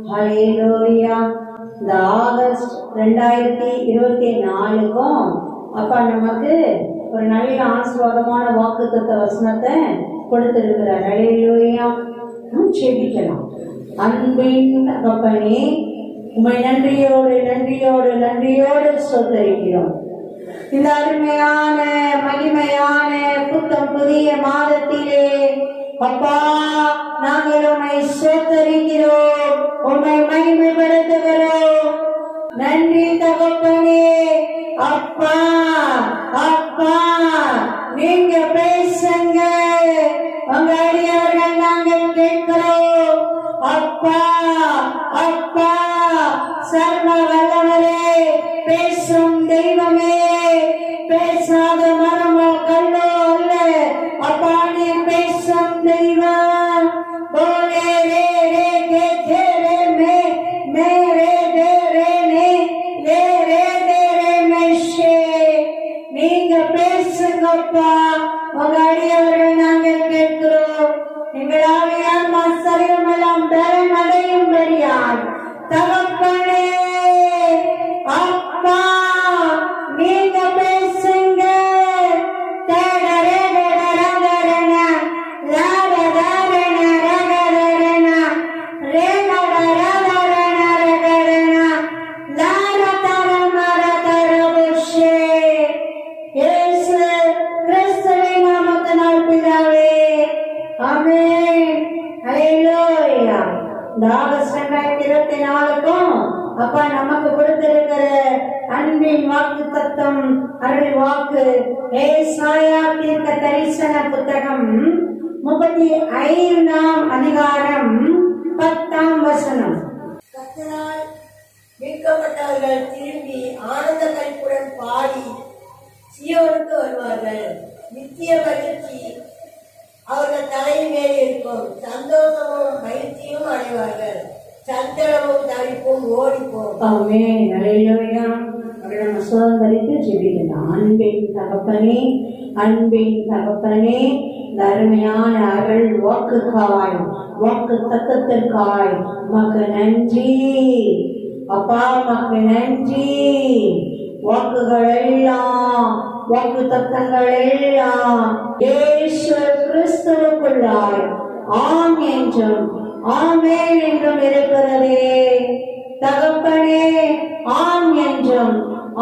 ஹல்லேலூயா. இந்த ஆகஸ்ட் 2024க்கும் அப்பா நமக்கு ஒரு நல்ல ஆசீர்வாதமான வாக்குத்தத்த வசனத்தை கொடுத்திருக்கிறார். ஹல்லேலூயா. ஜெபிக்கலாம். அன்பின் தகப்பனே, உம்மை நன்றியோடு நன்றியோடு நன்றியோடு ஸ்தோத்திரிக்கிறோம். இந்த அருமையான மகிமையான புத்தம் புதிய மாதத்திலே அப்பா நாங்கள் உம்மை ஸ்தோத்திரிக்கிறோம், உம்மை மகிமைப்படுத்துகிறோம். நன்றி தகப்பனே. அப்பா அப்பா நீங்க பேசுங்க, உங்க அடியார்கள் நாங்கள் கேட்கிறோம். அப்பா அப்பா சர்வ வல்லவரே, பேசும் தெய்வமே, பேசாத மரமோ கல்லோ அல்ல அப்பா, நீ பேசும் தெய்வம். போலே ரே ரே கே தே ரே மே மே ரே தே ரே நே ரே ரே தே ரே மெஷே. நீங்க பேசுங்கப்பா, உங்க அடியவர்கள் நாங்கள் கேட்கிறோம். எங்கள் ஆவியார் சரீரம் எல்லாம் பலன் அடையும்படியாய் தகப்பனே அப்பா நீங்க பேசுங்க. ஆகஸ்ட் 2024க்கும் அப்பா நமக்கு கொடுத்திருக்கிற அன்பின் வாக்கு தத்தம் அருள் வாக்கு ஏசாயா தீர்க்க தரிசன புத்தகம் 35ஆம் அதிகாரம் 10ஆம் வசனம். கர்த்தரால் மீட்கப்பட்டவர்கள் திரும்பி ஆனந்த களிப்புடன் பாடி சீயோனுக்கு வருவார்கள். நித்திய மகிழ்ச்சி அவர்கள் தலையின் மேல் இருக்கும். சந்தோஷமும் மகிழ்ச்சியும் அடைவார்கள். சஞ்சலமும் தவிப்பும் ஓடிப்போம். ஆமென். ஹல்லேலூயா. நம்ம சுதந்திரித்து ஜெபிக்கலாம். அன்பின் தகப்பனே, அன்பின் தகப்பனே, இந்த அருமையான அருள் வாக்குக்காய் வாக்கு தத்தத்திற்காய் உமக்கு நன்றி அப்பா, உமக்கு நன்றி. வாக்குகள் எல்லாம் வாக்கு தத்தங்கள் எல்லாம் இயேசு கிறிஸ்துவுக்குள்ளாய் ஆம் என்றும் ஆமென் என்றும் இருக்கிறதே தகப்பனே. ஆம் என்றும்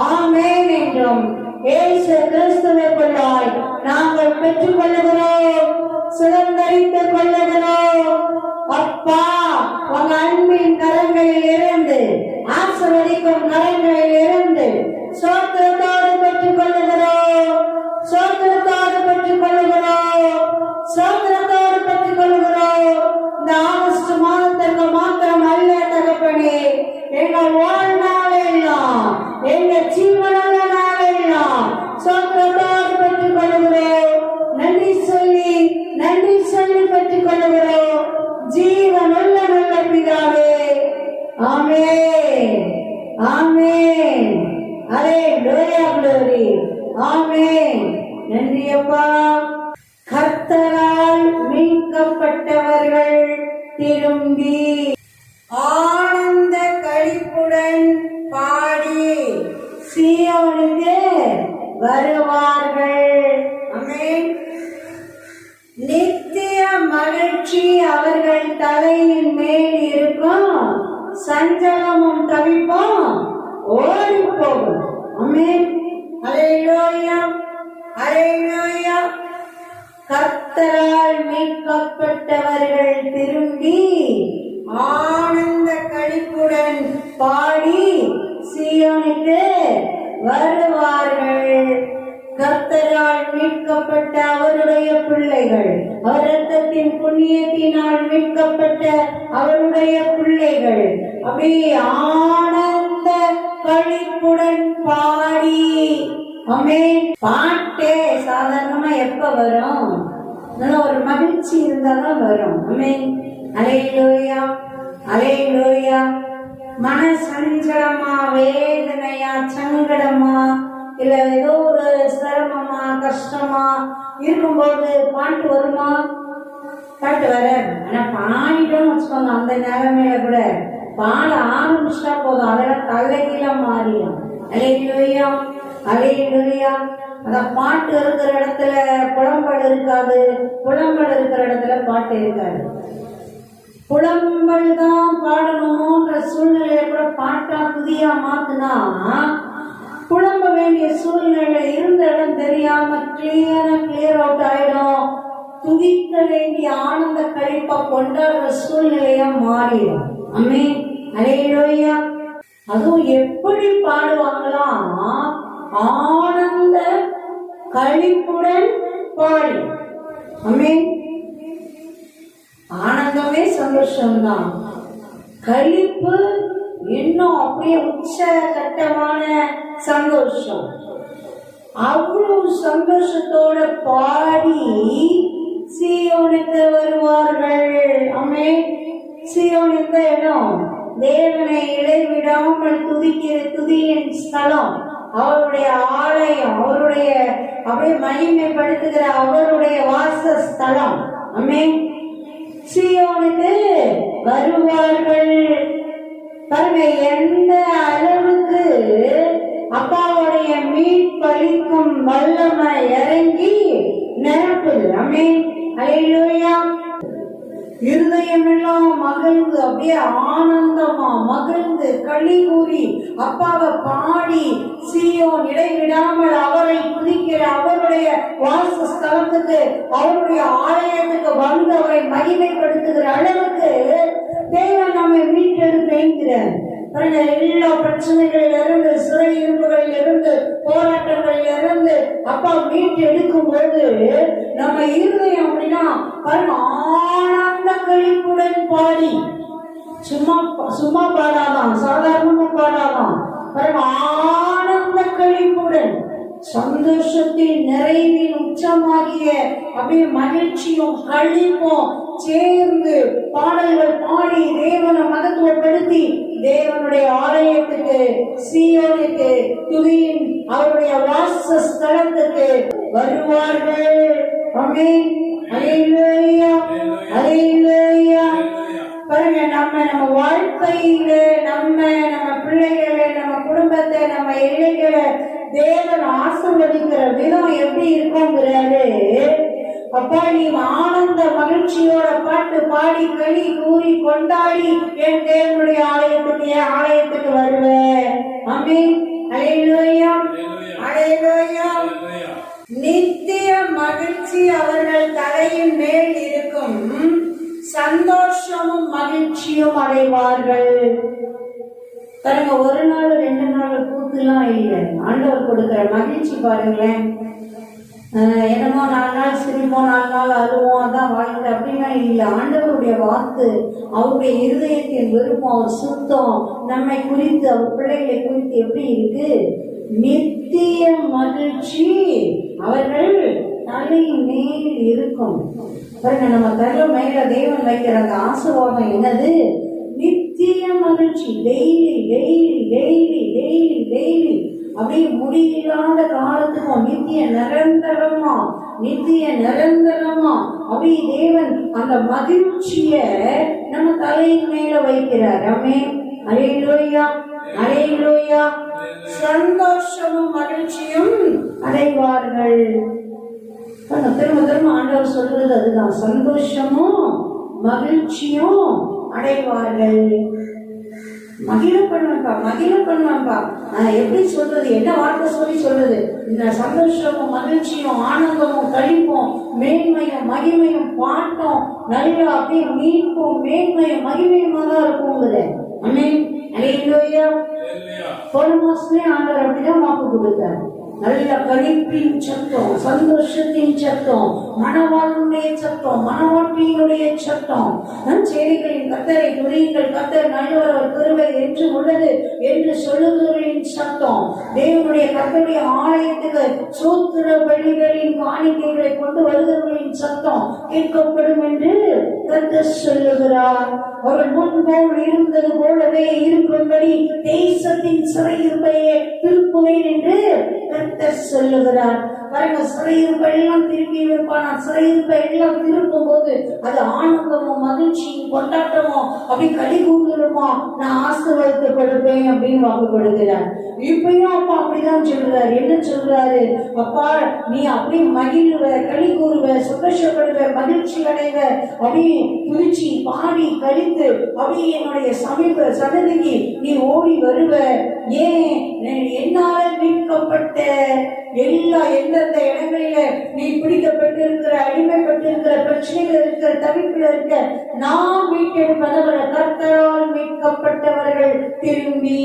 ஆமென் என்றும் இயேசு கிறிஸ்துவுக்குள்ளாய் நாங்கள் பெற்றுக் கொள்ளுகிறோம், சுதந்திரித்துக் கொள்ளுகிறோம். அப்பா உங்க அன்பின் கரங்களில் இருந்து, ஆசீர்வதிக்கும் கரங்களில் இருந்து சோத்திரத்தோடு பெற்றுக் கொள்ளுகிறோம், சோத்திரத்தோடு பெற்றுக் கொள்ளுகிறோம், சோத்திரத்தோடு பெற்றுக் கொள்ளுகிறோம். இந்த ஆகஸ்ட் மாதத்திற்கு மாத்திரம் அல்ல தகப்பனே, எங்கள் வாழ்நாளெல்லாம் எங்கள் ஜீவனுள்ள நாளெல்லாம் சோத்திரத்தோடு பெற்றுக் கொள்ளுகிறோம். நன்றி சொல்லி நன்றி சொல்லி பெற்றுக் கொள்ளுகிறோம். ஜீவனுள்ள நல்ல பிதாவே. ஆமென் ஆமென். ஹல்லேலூயா. glory. ஆமென். நன்றி அப்பா. கர்த்தரால் மீட்கப்பட்டவர்கள் திரும்பி ஆனந்த களிப்புடன் பாடி சீயோனுக்கு வருவார்கள். ஆமென். நித்திய மகிழ்ச்சி அவர்கள் தலையின் மேல் இருக்கும். சஞ்சலமும் தவிப்பும் ஓடி போகும். ஆமென். ஹல்லேலூயா. ஹல்லேலூயா. கர்த்தரால் மீட்கப்பட்டவர்கள் திரும்பி ஆனந்த களிப்புடன் பாடி சீயோனுக்கு வருவார்கள். கர்த்தரால் மீட்கப்பட்ட அவருடைய பிள்ளைகள், அவர் இரத்தத்தின் புண்ணியத்தினால் மீட்கப்பட்ட அவருடைய பிள்ளைகள் அப்படியே ஆனந்த களிப்புடன் பாடி. ஆமென். பாட்டே சாதாரணமா எப்ப வரும்? ஒரு மகிழ்ச்சி இருந்தாதான் வரும். ஆமென். ஹல்லேலூயா. ஹல்லேலூயா. மன சஞ்சலமா, வேதனையா, சங்கடமா, இல்ல ஏதோ ஒரு சிரமமா கஷ்டமா இருக்கும்போது பாட்டு வருமா? பாட்டு வர. ஆனா பாடிட்டோம்னு வச்சுக்கோங்க, அந்த நிலைமையில கூட பாட ஆரம்பிச்சா போதும் அதெல்லாம் தலைகீழ மாறிடும். அல்லேலூயா, அல்லேலூயா. அத பாட்டு இருக்கிற இடத்துல புலம்பல் இருக்காது, புலம்பல் இருக்கிற இடத்துல பாட்டு இருக்காது. புலம்பல் தான் பாடணும்ன்ற சூழ்நிலையை கூட பாட்டா புதியா மாத்துனா புலம்ப வேண்டிய சூழ்நிலை இருந்த இடம் தெரியாம கிளியர் அவுட் ஆயிடும். துதிக்க வேண்டிய ஆனந்த கழிப்பா கொண்டாடுற சூழ்நிலையா மாறிடும். ஆமென், அல்லேலூயா. அதுவும் எப்படி பாடுவாங்களாம்? ஆனந்த கழிப்புடன் பாடி. ஆமென். ஆனந்தமே சந்தோஷம்தான். கழிப்பு இன்னும் அப்படியே உச்ச கட்டமான சந்தோஷம். அவ்வளவு சந்தோஷத்தோட பாடி சீயோனுக்கு வருவார்கள். ஆமென். சீயோன் இந்த இடம் தேவனை இடைவிடாமல் துதிக்கிற துதியின் ஸ்தலம், அவருடைய ஆலயம், அவருடைய அப்படியே மகிமைப்படுத்துகிற அவருடைய வாசஸ்தலம். ஆமென். சீயோனுக்கு வருவார்கள். பாருங்க, எந்த அளவுக்கு அப்பாவுடைய மீட்பளிக்கும் வல்லமை இறங்கி நிரப்புது. ஆமென், அல்லேலூயா. இருதயம் எல்லாம் மகிழ்ந்து அப்படியே ஆனந்தமா மகிழ்ந்து களி கூறி அப்பாவை பாடி சீயோன் இடைவிடாமல் அவரை துதிக்கிற அவருடைய வாசஸ்தலத்துக்கு அவருடைய ஆலயத்துக்கு வந்து அவரை மகிமைப்படுத்துகிற அளவுக்கு தேவன் நம்மை மீட்டெடுப்பேங்கிறார். எல்லா பிரச்சனைகளிலிருந்து, சிறையிருப்புகளிலிருந்து, போராட்டங்களிலிருந்து அப்பா மீட்டு எடுக்கும் போது நம்ம இருதயம் அப்படின்னா ஆனந்த கழிப்புடன் பாடி, சும்மா பாடாதான், சாதாரணமா பாடாதான், ஆனந்த கழிப்புடன் சந்தோஷத்தின் நிறைவின் உச்சமாகிய அப்படியே மகிழ்ச்சியும் கழிப்பும் சேர்ந்து பாடல்கள் பாடி தேவனை மகத்துவப்படுத்தி தேவனுடைய ஆலயத்துக்கு சீயோனுக்கு துதியின் அவருடைய வாசஸ்தலத்துக்கு வருவார்கள். ஆமென், அல்லேலூயா, அல்லேலூயா. பாருங்க, நம்ம வாழ்க்கையில நம்ம பிள்ளைகளை, நம்ம குடும்பத்தை, நம்ம எல்லைகளை தேவன் ஆசீர்வதிக்கிற விதம் எப்படி இருக்குங்கிறாரு. அப்பா, நீ ஆனந்த மகிழ்ச்சியோட பாட்டு பாடி களி கூறி கொண்டாடி என் தேவனுடைய ஆலயத்துக்கு வருவேன். ஆமென், அல்லேலூயா, அல்லேலூயா. நித்திய மகிழ்ச்சி அவர்கள் தலையின் மேல் இருக்கும், சந்தோஷமும் மகிழ்ச்சியும் அடைவார்கள். பாருங்க, ஒரு நாள் 2 நாள் கூத்துலாம் இல்லை. ஆண்டவர் கொடுக்கிற மகிழ்ச்சி பாருங்களேன். என்னமோ 4 நாள் சிரிப்போம், 4 நாள் அழுவோம், அதான் வாழ்க்கை அப்படின்னா இல்லை. ஆண்டவருடைய வாக்கு, அவருடைய இருதயத்தின் விருப்பம், அவர் சுத்தம் நம்மை குறித்து, அவர் பிள்ளைகளை குறித்து எப்படி இருக்கு? நித்திய மகிழ்ச்சி அவர்கள் தலையின் மேல் இருக்கும். பாருங்க, நம்ம தலை மேல தேவன் வைக்கிற அந்த ஆசீர்வாதம் என்னது? நித்திய மகிழ்ச்சி. Daily daily daily daily daily அப்படியே முடியில்லாத காலத்துக்கும் நித்திய நிரந்தரமா அப்படியே தேவன் அந்த மகிழ்ச்சிய நம்ம தலையின் மேல வைக்கிறார். ஆமென், அல்லேலூயா, அல்லேலூயா. சந்தோஷமும் மகிழ்ச்சியும் அடைவார்கள். திரும்ப திரும்ப ஆண்டவர் சொல்றது அதுதான், சந்தோஷமும் மகிழ்ச்சியும் அடைவார்கள். மகிழ பண்ணுவான்பா. எப்படி சொல்றது, என்ன வார்த்தை சொல்றது? இந்த சந்தோஷமும் மகிழ்ச்சியும் ஆனந்தமும் கழிப்பும் மேன்மையும் மகிமையும் பாட்டும் நல்லா அப்படியே மீட்பும் மேன்மையும் மகிமையுமா தான் இருக்குங்குது. ஆமென், அல்லேலூயா. போன மாசமே ஆண்டவர் அப்படிதான் வாக்கு கொடுத்தார். நல்ல கழிப்பின் சத்தம், சந்தோஷத்தின் சத்தம், மணவாளனுடைய சத்தம், மணவாட்டியினுடைய சத்தம், நற்செய்திகளின் கர்த்தரை துதியுங்கள், கர்த்தர் நல்லவர், அவர் கிருபை என்று உள்ளது என்று சொல்லுகிறவர்களின் சத்தம், தேவனுடைய கர்த்தருடைய ஆலயத்துக்கு சூத்திர பலிகளின் காணிக்கைகளை கொண்டு வருகிறவர்களின் சத்தம் கேட்கப்படும் என்று கர்த்தர் சொல்லுகிறார். அவர்கள் முன்போல் இருந்தது போலவே இருக்கும்படி தேசத்தின் சிறையிருப்பையே திருப்புவேன் என்று கர்த்தர் சொல்லுகிறார். பாருங்க, சிறையிருப்பை எல்லாம் திருப்பி வைப்பானா. சிறையிருப்பை எல்லாம் திருப்பும் போது அது ஆனந்தமும் மகிழ்ச்சியும் கொண்டாட்டமும் அப்படி களி கூறுமா, நான் ஆசீர்வாதத்தை கொடுப்பேன் அப்படின்னு வாக்கு கொடுக்கிறார். இப்பயும் அப்பா அப்படிதான் சொல்றாரு. என்ன சொல்றாரு? அப்பா நீ அப்படி மகிழ்வ, களி கூறுவ, சந்தோஷப்படுவ, மகிழ்ச்சி அடைவ, அப்படி துதிச்சு பாடி கழித்து அப்படி என்னுடைய சமீப சன்னதிக்கு நீ ஓடி வருவ. ஏன்? என்னால மீட்கப்பட்ட எல்லா எந்தெந்த இடங்களில நீ பிடிக்கப்பட்டிருக்கிற, அடிமைப்பட்டிருக்கிற, பிரச்சனைகள் இருக்கிற, தவிப்புல இருக்க, நான் மீட்டெடுப்பவர்கள், கர்த்தரால் மீட்கப்பட்டவர்கள் திரும்பி.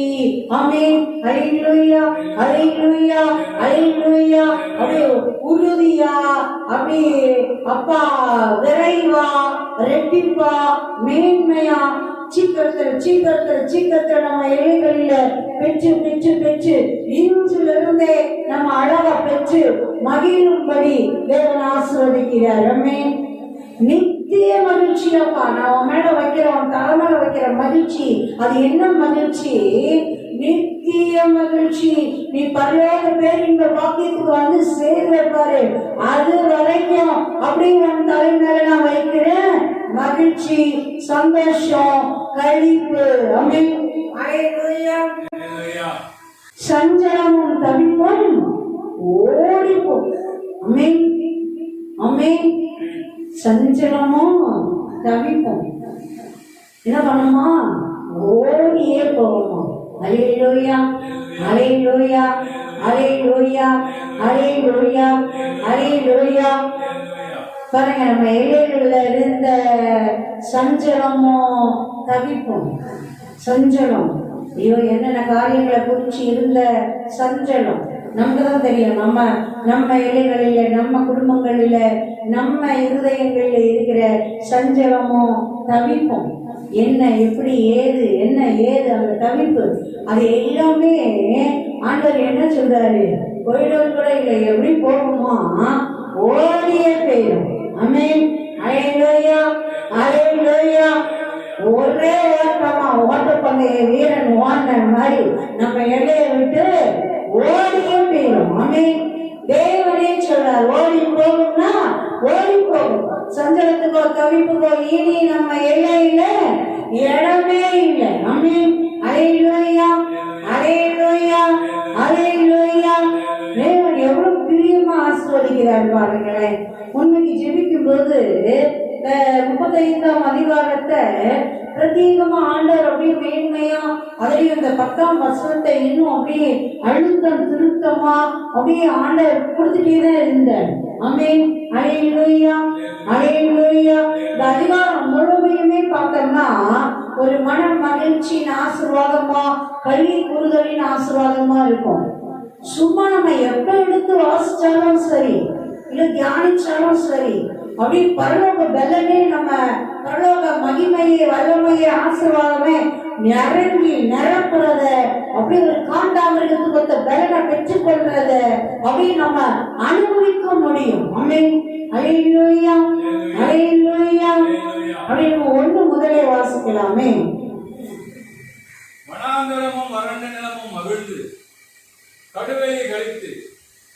ஆமென். அல்லேலூயா, அல்லேலூயா, அல்லேலூயா. அப்படியே உறுதியா, அப்படி அப்பா விரைவா, ரெட்டிப்பா, மேன்மையா, சீக்கிரத்துல நம்ம எல்லைகளில பெற்று பெற்று பெற்று இன்றிலிருந்தே நம்ம அழகா பெற்று மகிழும்படி தேவன் ஆசீர்வதிக்கிறார். ஆமென். நித்திய மகிழ்ச்சியாப்பா நான் உன் மேல வைக்கிறேன், உன் தலைமையில வைக்கிற மகிழ்ச்சி. அது என்ன மகிழ்ச்சி? நித்திய மகிழ்ச்சி. நீ பரலோக பேர் இந்த வாக்கியத்துக்கு வந்து சேர்ப்பாரு. அது வரைக்கும் அப்படி உன் தலைமையில நான் வைக்கிறேன் மகிழ்ச்சி, சந்தோஷம், கழிப்பு. ஆமென். அல்லேலூயா. சஞ்சலமும் தவிப்பும் ஓடிப்போம். ஆமென். ஆமென். சஞ்சலமும் தவிப்பும் என்ன பண்ணுமா? ஓடியே போகுமா. அல்லேலூயா, அல்லேலூயா, அல்லேலூயா, அல்லேலூயா, அல்லேலூயா. பாருங்க, நம்ம எல்லைகள்ல இருந்த சஞ்சலமும் தவிப்பும். சஞ்சலம், ஐயோ என்னென்ன காரியங்களை குறிச்சு இருந்த சஞ்சலம் நமக்கு தான் தெரியும். நம்ம எல்லைகளில, நம்ம குடும்பங்களில, நம்ம இருதயங்களில இருக்கிற சஞ்சலமும் தவிப்பும் என்ன, எப்படி, ஏது, என்ன ஏது அந்த தவிப்பு, அது எல்லாமே ஆண்டவர் என்ன சொல்றாரு? போயிடும் கூட இல்லை, எப்படி போகுமா? ஓடியே போயிடும். ஆமென். அல்லேலூயா, அல்லேலூயா. ஒரே ஓட்டமா, ஓட்டப்பந்தய வீரன் ஓடின மாதிரி நம்ம எல்லையை விட்டு ஓடியே போயிடும். ஆமென். தேவனே சொல்றார், ஓடி போகும்னா ஓடி போகும். சஞ்சலத்துக்கோ தவிப்புக்கோ இனி நம்ம எல்லையில இடமே இல்லை. ஆமென். அல்லேலூயா, அல்லேலூயா, அல்லேலூயா. தேவன் எவ்வளவு பிரியமா ஆசீர்வதிக்கிறார் பாருங்களேன். உண்மைக்கு ஜெபிக்கும் போது 35ஆம் அதிகாரத்தை பிரத்யேகமா ஆண்டவர் அப்படியே மேன்மையா, அதுலயும் இந்த 10ஆம் வசனத்தை இன்னும் அப்படியே அழுத்தம் திருத்தமா அப்படியே ஆண்டவர் கொடுத்துட்டே தான் இருந்தார். ஆமென். அல்லேலூயா, அல்லேலூயா. இந்த அதிகாரம் முழுமையுமே பார்த்தோம்னா ஒரு மன மகிழ்ச்சியின் ஆசீர்வாதமா, களி கூறுதலின் ஆசீர்வாதமா இருக்கும். சும்மா நம்ம எப்ப எடுத்து வாசிச்சாலும் சரி, இல்ல தியானிச்சாலும் சரி, அப்படி பரலோக பலனே, நம்ம பரலோக மகிமையை, வல்லமையை, ஆசீர்வாதமே நிரம்பி நிரப்புறத, அப்படி ஒரு காண்டாமிருகத்துக்கு ஒத்த பலனை பெற்றுக்கொள்றத அப்படி நம்ம அனுபவிக்க முடியும். ஆமென். அல்லேலூயா, அல்லேலூயா. அப்படி நம்ம 1 முதலே வாசிக்கலாமே. வனாந்தரமும் வறண்ட நிலமும் மகிழ்ந்து கடுவையை கழித்து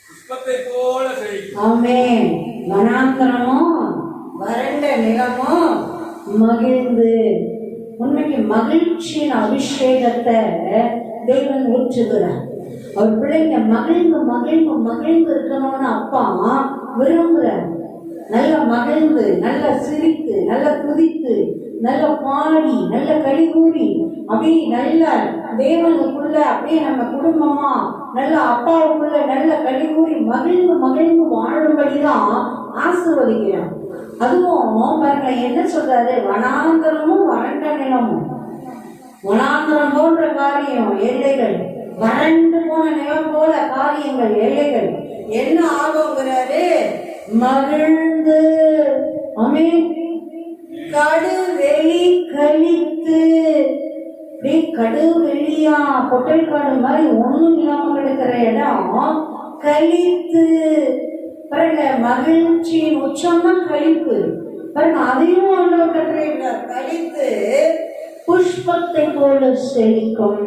புஷ்பத்தை போல செழிக்கும். ஆமென். வனாந்தரமும் வறண்ட நிலமும் மகிழ்ந்து. உண்மைக்கு மகிழ்ச்சியின் அபிஷேகத்தை தேவன் ஊற்றுகிறார். அவர் பிள்ளைங்க மகிழ்ந்து மகிழ்ந்து மகிழ்ந்து இருக்கணும்னு அப்பா விரும்புறார். நல்ல மகிழ்ந்து, நல்ல சிரித்து, நல்ல துதித்து, நல்ல பாடி, நல்ல களி கூறி, அப்படியே நல்ல தேவனுக்குள்ள அப்படியே நம்ம குடும்பமா நல்ல அப்பாவுக்குள்ள நல்ல களி கூறி மகிழ்ந்து மகிழ்ந்து வாழும்படிதான் ஆசீர்வதிக்கிறான். அதுவும் பாருங்க என்ன சொல்றாரு? வனாந்தரமும் வறண்ட நிலமும். வனாந்தரம் போன்ற காரியம் எல்லைகள், வறண்டு போன நிலம் போல காரியங்கள் எல்லைகள் என்ன ஆகுங்கிறாரு? மகிழ்ந்து. ஆமென். கடுவெளி கழித்து. கடுவெளியா, பொட்டல் காடு மாதிரி ஒண்ணும் இல்லாம கிடக்கிற இடம் கழித்து. பாருங்க, மகிழ்ச்சியின் உச்சம்னா கழிப்பு. பாருங்க, அதையும் ஆண்டவர் கட்டளையிட்டார். கழித்து புஷ்பத்தை போல செழிக்கும்.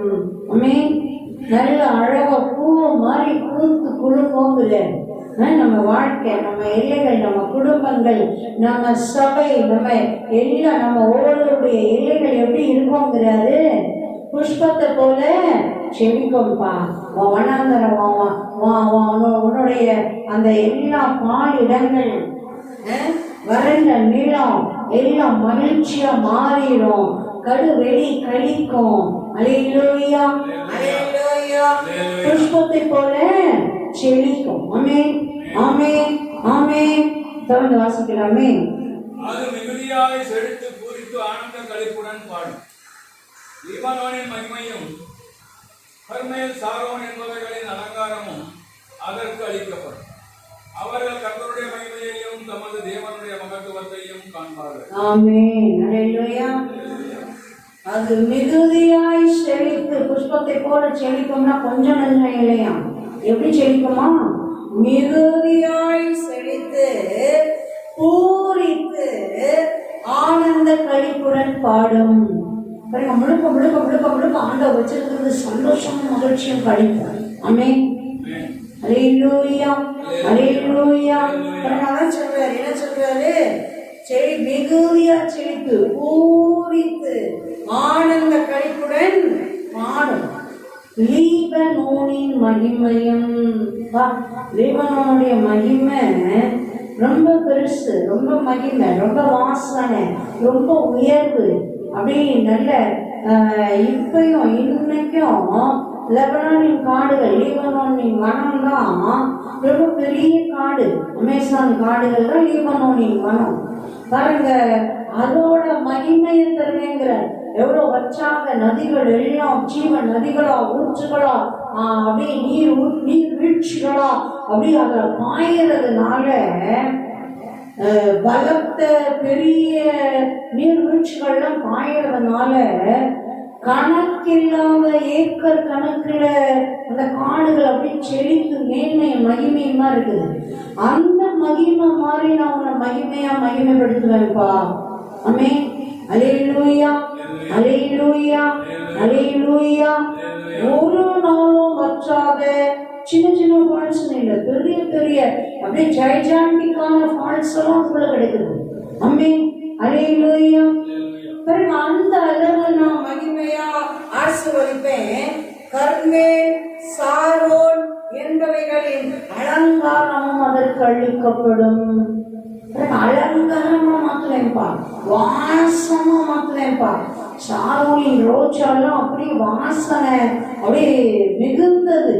ஆமென். நல்ல அழகா பூ மாதிரி பூத்து குழுங்குற நம்ம வாழ்க்கை, நம்ம எல்லைகள், நம்ம குடும்பங்கள், நம்ம சபை, நம்ம எல்லாம், நம்ம ஒவ்வொருடைய எல்லைகள் எப்படி இருக்குங்கிறாரு. புஷ்பத்தை போல செழிக்கும்பா. உன் வனாந்தரம், உன்னுடைய அந்த எல்லா பாலிடங்கள், வறண்ட நிலம் எல்லாம் மகிழ்ச்சியா மாறிடும். கடுவெளி கழிக்கும். அல்லேலூயா, அல்லேலூயா. புஷ்பத்தை போல செழிக்கும். ஆமென், ஆமென், ஆமென். தொடர்ந்து வாசிக்கலாமே. அது மிகுதியாய் செழித்து பூரித்து ஆனந்த களிப்புடன் பாடும். லீபானோனின் மகிமையும் கர்மேல் சாரோன் என்பவர்களின் அலங்காரமும் அதற்கு அளிக்கப்படும். அவர்கள் கர்த்தருடைய மகிமையையும் தமது தேவனுடைய மகத்துவத்தையும் காண்பார்கள். ஆமென், அல்லேலூயா. அது மிகுதியாய் செழித்து, புஷ்பத்தை போல செழிக்கும்னா கொஞ்சம் நன்மை இல்லையா? எப்படி செழிக்குமா? மிகுதியாய் செழித்து பூரித்து ஆனந்த களிப்புடன் பாடும். முழுக்க முழுக்க முழுக்க முழுக்க ஆண்டவர் வச்சிருக்கிறது சந்தோஷமும் மகிழ்ச்சியும் களிப்பு. ஆமென், அல்லேலூயா, அல்லேலூயா. அதான் சொல்றாரு, என்ன சொல்றாரு? செழி மிகுதியா செழித்து பூரித்து ஆனந்த களிப்புடன் பாடும். லீபனோனின் மகிமையும், லீபனோனுடைய மகிமை ரொம்ப பெருசு, ரொம்ப மகிமை, ரொம்ப வாசனை, ரொம்ப உயர்வு. அப்படி நல்ல இப்பயும் இன்னைக்கும் லெபனானின் காடுகள், லீபனோனின் வனம் தான் ரொம்ப பெரிய காடு. அமேசான் காடுகள் தான் லீபனோனின் வனம். பாருங்க, அதோட மகிமையை தருவேங்கிற எவ்வளவு வச்சாங்க. நதிகள் எல்லாம் ஜீவ நதிகளா, ஊற்றுகளா, அப்படியே நீர் வீழ்ச்சிகளா அப்படி அதை பாயறதுனால, பலத்த பெரிய நீர்வீழ்ச்சிகள்லாம் பாயறதுனால கணக்கில்லாத ஏக்கர் கணக்குல அந்த காடுகள் அப்படி செழித்து மேன்மையும் மகிமையுமா இருக்குது. அந்த மகிமை மாதிரி நான் உன்னை மகிமையா மகிமைப்படுத்துவேன்ப்பா. ஆமென், அல்லேலூயா, அல்லேலூயா, அல்லேலூயா. ஒரு நாளும் வற்றாத சின்ன சின்ன ஃபால்ஸ் இல்லை, பெரிய பெரிய அப்படியே ஜைஜாண்டிக்கான ஃபால்ஸ் எல்லாம் அதுக்குள்ள கிடைக்குது. ஆமென், அல்லேலூயா. பிறகு அந்த அளவு நான் மகிமையா ஆசீர்வதிப்பேன். கர்மேல் சாரோன் என்பவைகளின் அலங்காரமும் அதற்கு அளிக்கப்படும். அலங்காரமா மாத்துவேன்பா, வாசமா மாத்துவேன்பா. சாரோனின் ரோஜாலாம் அப்படியே வாசனை அப்படியே மிகுந்தது.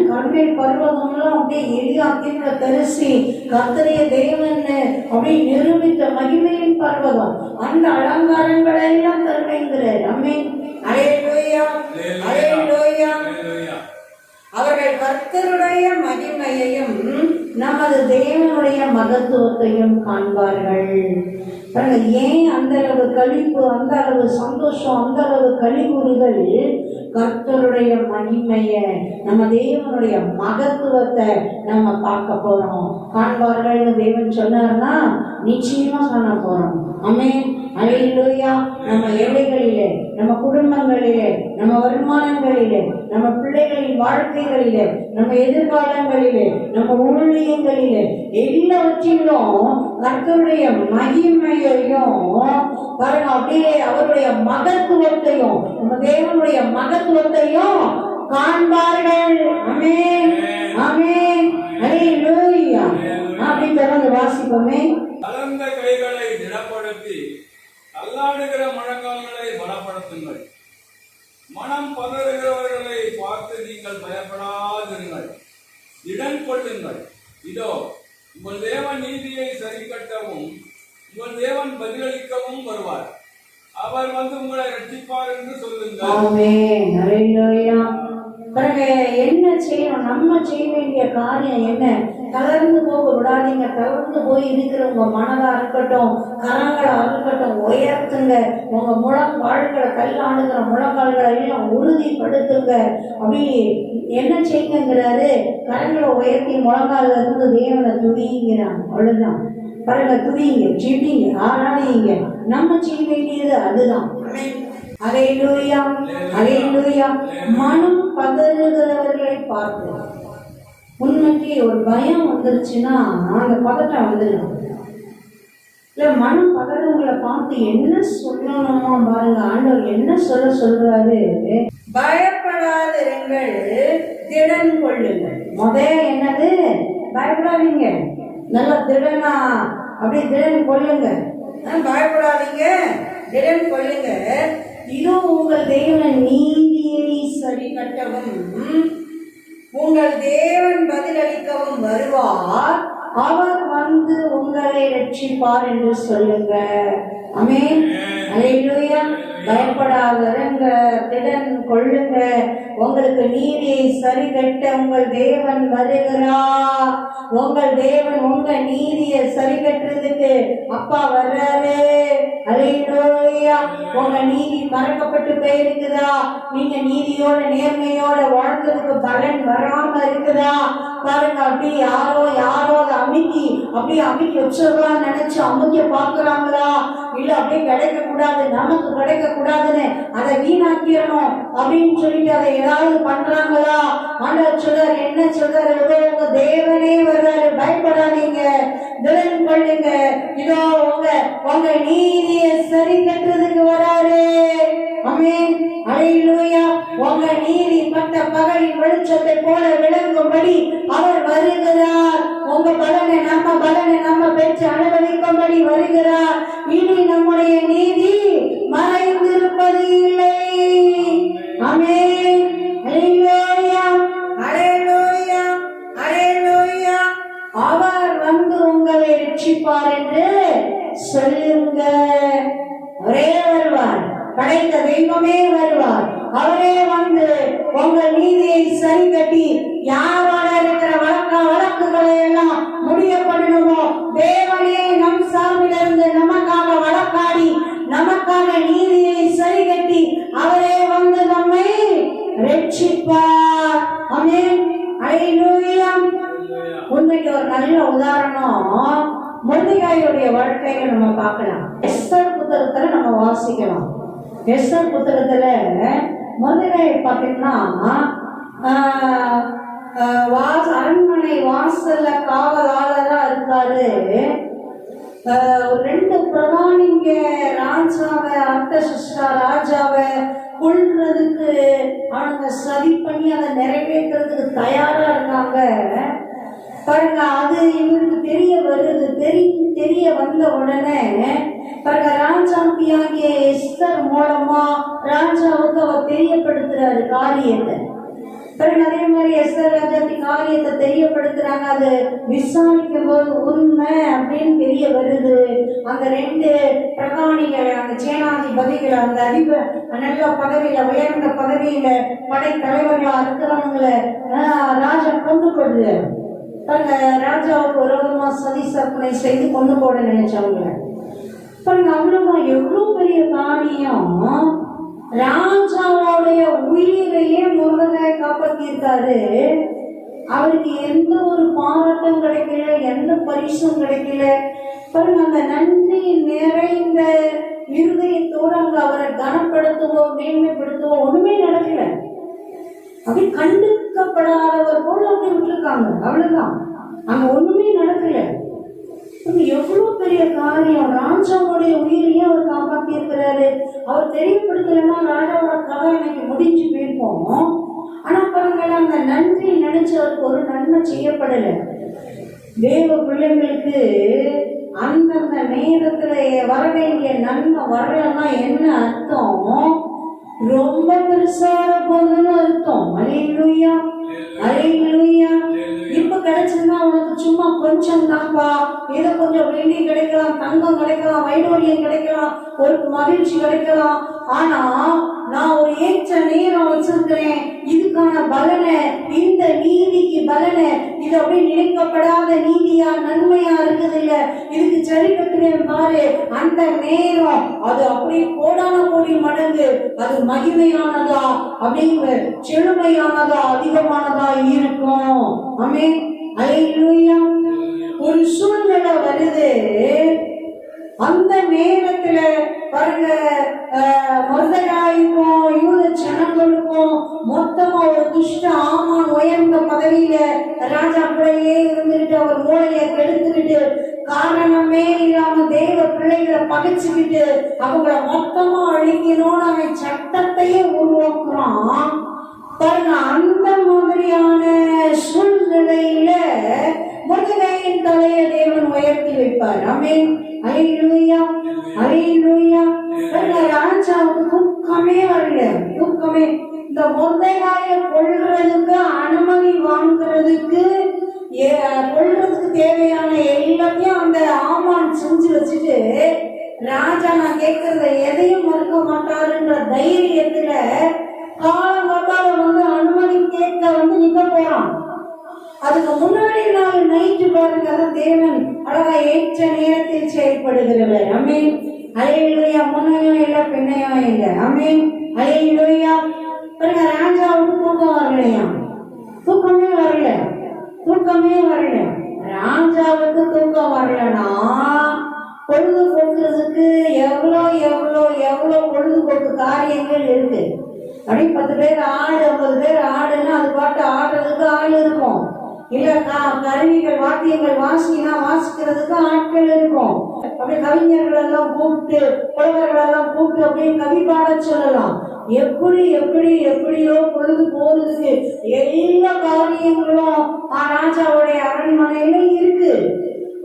கர்மேல் பர்வதம்லாம் அப்படியே எலியாக்கீம்ல தரிசி கர்த்தருடைய தேவன் அப்படி நிரூபித்த மகிமையின் பர்வதம். அந்த அலங்காரங்களை எல்லாம் தருவேங்கிறார். ஆமென், அல்லேலூயா, அல்லேலூயா. அவர்கள் கர்த்தருடைய மகிமையையும் நமது தேவனுடைய மகத்துவத்தையும் காண்பார்கள். ஏன் அந்த அளவு களிப்பு, அந்த அளவு சந்தோஷம், அந்த அளவு களிப்புறுதல்? கர்த்தருடைய மகிமைய, நம்ம தேவனுடைய மகத்துவத்தை நம்ம பார்க்க போறோம். காண்பார்கள்னு தேவன் சொன்னார்னா நிச்சயமா காண போறோம். ஆமென், அல்லேலூயா. நம்ம எல்லைகளிலே, நம்ம குடும்பங்களிலே, நம்ம வருமானங்களிலே, நம்ம பிள்ளைகளின் வாழ்க்கைகளிலே, நம்ம எதிர்காலங்களிலே, நம்ம ஊழியங்களிலே, எல்லாவற்றிலும் கர்த்தருடைய மகிமையையும் பாருங்க, அப்படியே அவருடைய மகத்துவத்தையும், நம்ம தேவனுடைய மகத்துவத்தையும் காண்பார்கள். ஆமென், ஆமென், அல்லேலூயா. அப்படி தொடர்ந்து வாசிப்போமே. கலந்த கைகளை திடப்படுத்தி தள்ளாடுகிற முழங்கால்களை பலப்படுத்துங்கள். மனம் பதறுகிறவர்களை பார்த்து நீங்கள் பயப்படாதிருங்கள், இடம் கொள்ளுங்கள். இதோ உங்கள் தேவன் நீதியை சரிக்கட்டவும் உங்கள் தேவன் பதிலளிக்கவும் வருவார். அவர் வந்து உங்களை ரட்சிப்பார் என்று சொல்லுங்கள். ஆமென், அல்லேலூயா. பிறகு என்ன செய்யணும்? நம்ம செய்ய வேண்டிய காரியம் என்ன? தளர்ந்து போக விடாதீங்க. தளர்ந்து போய் இருக்கிற உங்க மனதா இருக்கட்டும், கரங்களா இருக்கட்டும், உயர்த்துங்க. உங்க முழங்கால்களை, கல்லாடுகிற முழங்கால்களை எல்லாம் உறுதிப்படுத்துங்க. அப்படி என்ன செய்யுங்கிறாரு? கரங்களை உயர்த்தி முழங்கால இருந்து தேவனை துதிங்கிறாங்க. அவ்வளவுதான். பாருங்க, துதிங்க, ஜெபிங்க, ஆராதிங்க. நம்ம செய்ய வேண்டியது அதுதான். அல்லேலூயா, அல்லேலூயா. மனம் பதறுகிறவர்களை பார்த்து உண்மைக்கு ஒரு பயம் வந்துருச்சுன்னா அந்த பதட்டம் வந்துடும். இல்ல மனம் பதறவங்களை பார்த்து என்ன சொல்லணுமா பாருங்க, ஆண்டவர் என்ன சொல்றாரு, பயப்படாதிருங்கள், திடன் கொள்ளுங்கள். என்னது? பயப்படாதீங்க, நல்லா திடனா அப்படி திடன் கொள்ளுங்க. பயப்படாதீங்க, திடன் கொள்ளுங்க. இதோ உங்கள் தேவன் நீதியை சரி கட்டவும் உங்கள் தேவன் பதிலளிக்கவும் வருவார், அவர் வந்து உங்களை ரட்சிப்பார் என்று சொல்லுங்க. ஆமென். அல்லேலூயா. பயப்படாதீங்க, திடன் கொள்ளுங்க, உங்களுக்கு நீதியை சரி கட்ட உங்கள் தேவன் வருகிறார். உங்கள் தேவன் உங்க நீதியை சரி கட்டுறதுக்கு அப்பா வர்றாரு. அல்லேலூயா. உங்க நீதி மறக்கப்பட்டு போயிருக்குதா? நீங்க நீதியோட நேர்மையோட வாழ்ந்ததுக்கு பலன் வராம இருக்குதா? பாருங்க, அப்படி யாரோ அதை அமைக்கி வச்சிடலாம் நினைச்சு அமைக்க பாக்குறாங்களா? இல்ல அப்படியே கிடைக்க கூடாது, நமக்கு கிடைக்க கூடாதுன்னு அதை வீணாக்கிடணும் அப்படின்னு சொல்லிட்டு அதை ஏதாவது பண்றாங்களா? ஆண்டவர் சொல்றாரு, என்ன சொல்றாரு, உங்க தேவனே வர்றாரு, பயப்படாதீங்க, திடன் கொள்ளுங்க, இதோ உங்க நீதியை சரி கட்டுறதுக்கு வராரு. ஆமென். அல்லேலூயா. உங்க நீதி பட்ட பகலின் வெளிச்சத்தை போல விளங்கும்படி அவர் வருகிறார். உங்க பலனை நம்ம பெற்று அனுபவிக்கும்படி வருகிறார். இனி நம்முடைய நீதி மறைந்திருப்பது இல்லை. ஆமென். அல்லேலூயா. அல்லேலூயா. அல்லேலூயா. அவர் வந்து உங்களை ரட்சிப்பார் என்று சொல்லுங்க. ஒரே வருவார், படைத்த தெய்வமே வருவார். அவரே வந்து உங்கள் நீதியை சரி கட்டி யாரோட இருக்கிற வழக்குகளை எல்லாம் முடிய பண்ணணுமோ தேவனே நம் சார்பிலிருந்து நமக்காக வழக்காடி நமக்காக நீதியை சரி கட்டி அவரே வந்து நம்மை ரட்சிப்பார். ஆமென். அல்லேலூயா. உண்மைக்கு ஒரு நல்ல உதாரணம் மொர்தெகாயுடைய வாழ்க்கையில நம்ம பார்க்கலாம். எஸ்தர் புத்தகத்துல நம்ம வாசிக்கலாம். எஸ்தர் புத்தகத்துல மொர்தெகாயை பார்த்தீங்கன்னா அரண்மனை வாசல்ல காவலாளரா இருக்காரு. ரெண்டு பிரதானிங்க ராஜாவை அர்த்தசஷ்டா ராஜாவை கொல்றதுக்கு அவங்க சதி பண்ணி அதை நிறைவேற்றுறதுக்கு தயாரா இருக்காங்க. பாருங்க, அது இவருக்கு தெரிய வருது. தெரிய வந்த உடனே பாருங்க, ராஜாத்தியாகிய எஸ்தர் மூலமா ராஜாவுக்கு அவர் தெரியப்படுத்துறாரு காரியத்தை. பாருங்க, அதே மாதிரி எஸ்தர் ராஜாத்தி காரியத்தை தெரியப்படுத்துறாங்க. அது விசாரிக்கும் போது உண்மை அப்படின்னு தெரிய வருது. அந்த ரெண்டு பிரதானிகள், அந்த சேனாதிபதிகள், அந்த அதிபர் நல்ல பதவியில உயர்ந்த பதவியில படை தலைவர்களா இருக்கிறவங்களை ராஜா கொண்டு போடுறாரு. ராஜாவுக்கு விரோதமா சதி சற்பனை செய்து கொண்டு போட நினைச்சவங்க. பாருங்க, அவ்வளவுதான். எவ்வளவு பெரிய காரியம். ராஜாவுடைய உயிரையே மொர்தெகாயை காப்பாத்திருக்காரு. அவருக்கு எந்த ஒரு பாராட்டும் கிடைக்கல, எந்த பரிசும் கிடைக்கல. பாருங்க, அந்த நன்றி நிறைந்த இருதயத்தோடு அங்க அவரை கனப்படுத்துவோ மேன்மைப்படுத்துவோ ஒண்ணுமே நடக்கல. அப்படி கண்டுக்கப்படாதவர் போல அப்படி விட்டுருக்காங்க. அவ்வளவுதான், அங்க ஒண்ணுமே நடக்கல. எவ்வளவு பெரிய காரியம். ராஜாவுடைய உயிரையே அவர் காப்பாற்றி இருக்கிறாரு. அவர் தெரியப்படுத்தலைன்னா ராஜாவோட கதை இன்னைக்கு முடிஞ்சு போயிருப்போம். ஆனா பாருங்க, அந்த நன்றி நினைச்சவருக்கு ஒரு நன்மை செய்யப்படலை. தேவ பிள்ளைங்களுக்கு அந்தந்த நேரத்துல வர வேண்டிய நன்மை வரலன்னா என்ன அர்த்தம்? ரொம்ப பெருசான போதுன்னு அர்த்தம். அல்லேலூயா. அல்லேலூயா. இப்ப கிடைச்சதுன்னா உனக்கு சும்மா கொஞ்சம் தான்ப்பா. ஏதோ கொஞ்சம் வெள்ளி கிடைக்கலாம், தங்கம் கிடைக்கலாம், வைடூரியம் கிடைக்கலாம், ஒரு மகிழ்ச்சி கிடைக்கலாம். ஆனா நான் ஒரு ஏற்ற நேரம் வச்சிருக்கிறேன், இதுக்கான பலனை, இந்த நீதிக்கு பலனை, இது அப்படி நினைக்கப்படாத நீதியா நன்மையா இருக்குது இல்ல, இதுக்கு சரி கட்டுறேன் பாரு. அந்த நேரம் அது அப்படி கோடான கோடி மடங்கு அது மகிமையானதா, அப்படிங்கிற செழுமையானதா, அதிகமானதா இருக்கும். ஆமென். அல்லேலூயா. ஒரு சூழ்நிலை வருது. அந்த நேரத்துல பாருங்க, மொர்தெகாய்க்கும் யூத ஜனங்களுக்கும் மொத்தமா ஒரு துஷ்ட ஆமான் உயர்ந்த பதவியில ராஜா பகைச்சுக்கிட்டு அவங்கள மொத்தமா அழிக்கணும்னு அவன் சட்டத்தையே உருவாக்குறான் பாருங்க. அந்த மாதிரியான சூழ்நிலையில மொர்தெகாயின் தலையை தேவன் உயர்த்தி வைப்பார். ஆமென். அல்லேலூயா, அல்லேலூயா. ராஜாவுக்கு தூக்கமே வரல, தூக்கமே. இந்த மொர்தெகாயை கொல்றதுக்கு அனுமதி வாங்குறதுக்கு கொல்றதுக்கு தேவையான எல்லாத்தையும் அந்த ஆமான் செஞ்சு வச்சுட்டு ராஜா நான் கேட்கறத எதையும் மறுக்க மாட்டாருன்ற தைரியத்துல காலங்காத்தால வந்து அனுமதி கேட்க வந்து நிக்க போறான். அதுக்கு முன்னாடி நாள் நைட்டு பாருங்க, தேவன் அழகா ஏற்ற நேரத்தில் செயல்படுகிறவர். ஆமென். அல்லேலூயா. முன்னையும் இல்லை பின்னையும் இல்லை. ஆமென். அல்லேலூயா. பாருங்க, ராஜாவுக்கு தூக்கம் வரலையா? தூக்கமே வரல, தூக்கமே வரல. ராஜாவுக்கு தூக்கம் வரலன்னா பொழுது போக்குறதுக்கு எவ்வளோ எவ்வளோ எவ்வளோ பொழுதுபோக்கு காரியங்கள் இருக்கு. அப்படி 10 பேர் ஆடு 50 பேர் ஆடுன்னா அது பாட்டு ஆடுறதுக்கு ஆள் இருக்கும். இல்ல கருவிகள் வாத்தியங்கள் வாசிக்கிறதுக்கு ஆட்கள் இருக்கும். அப்படியே கவிஞர்கள் எல்லாம் கூப்பிட்டு புலவர்கள் எல்லாம் கூப்பிட்டு அப்படியே கவி பாட சொல்லலாம். எப்படி எப்படி எப்படியோ பொழுது போறதுக்கு எல்லா காரியங்களும் ராஜாவுடைய அரண்மனையில இருக்கு.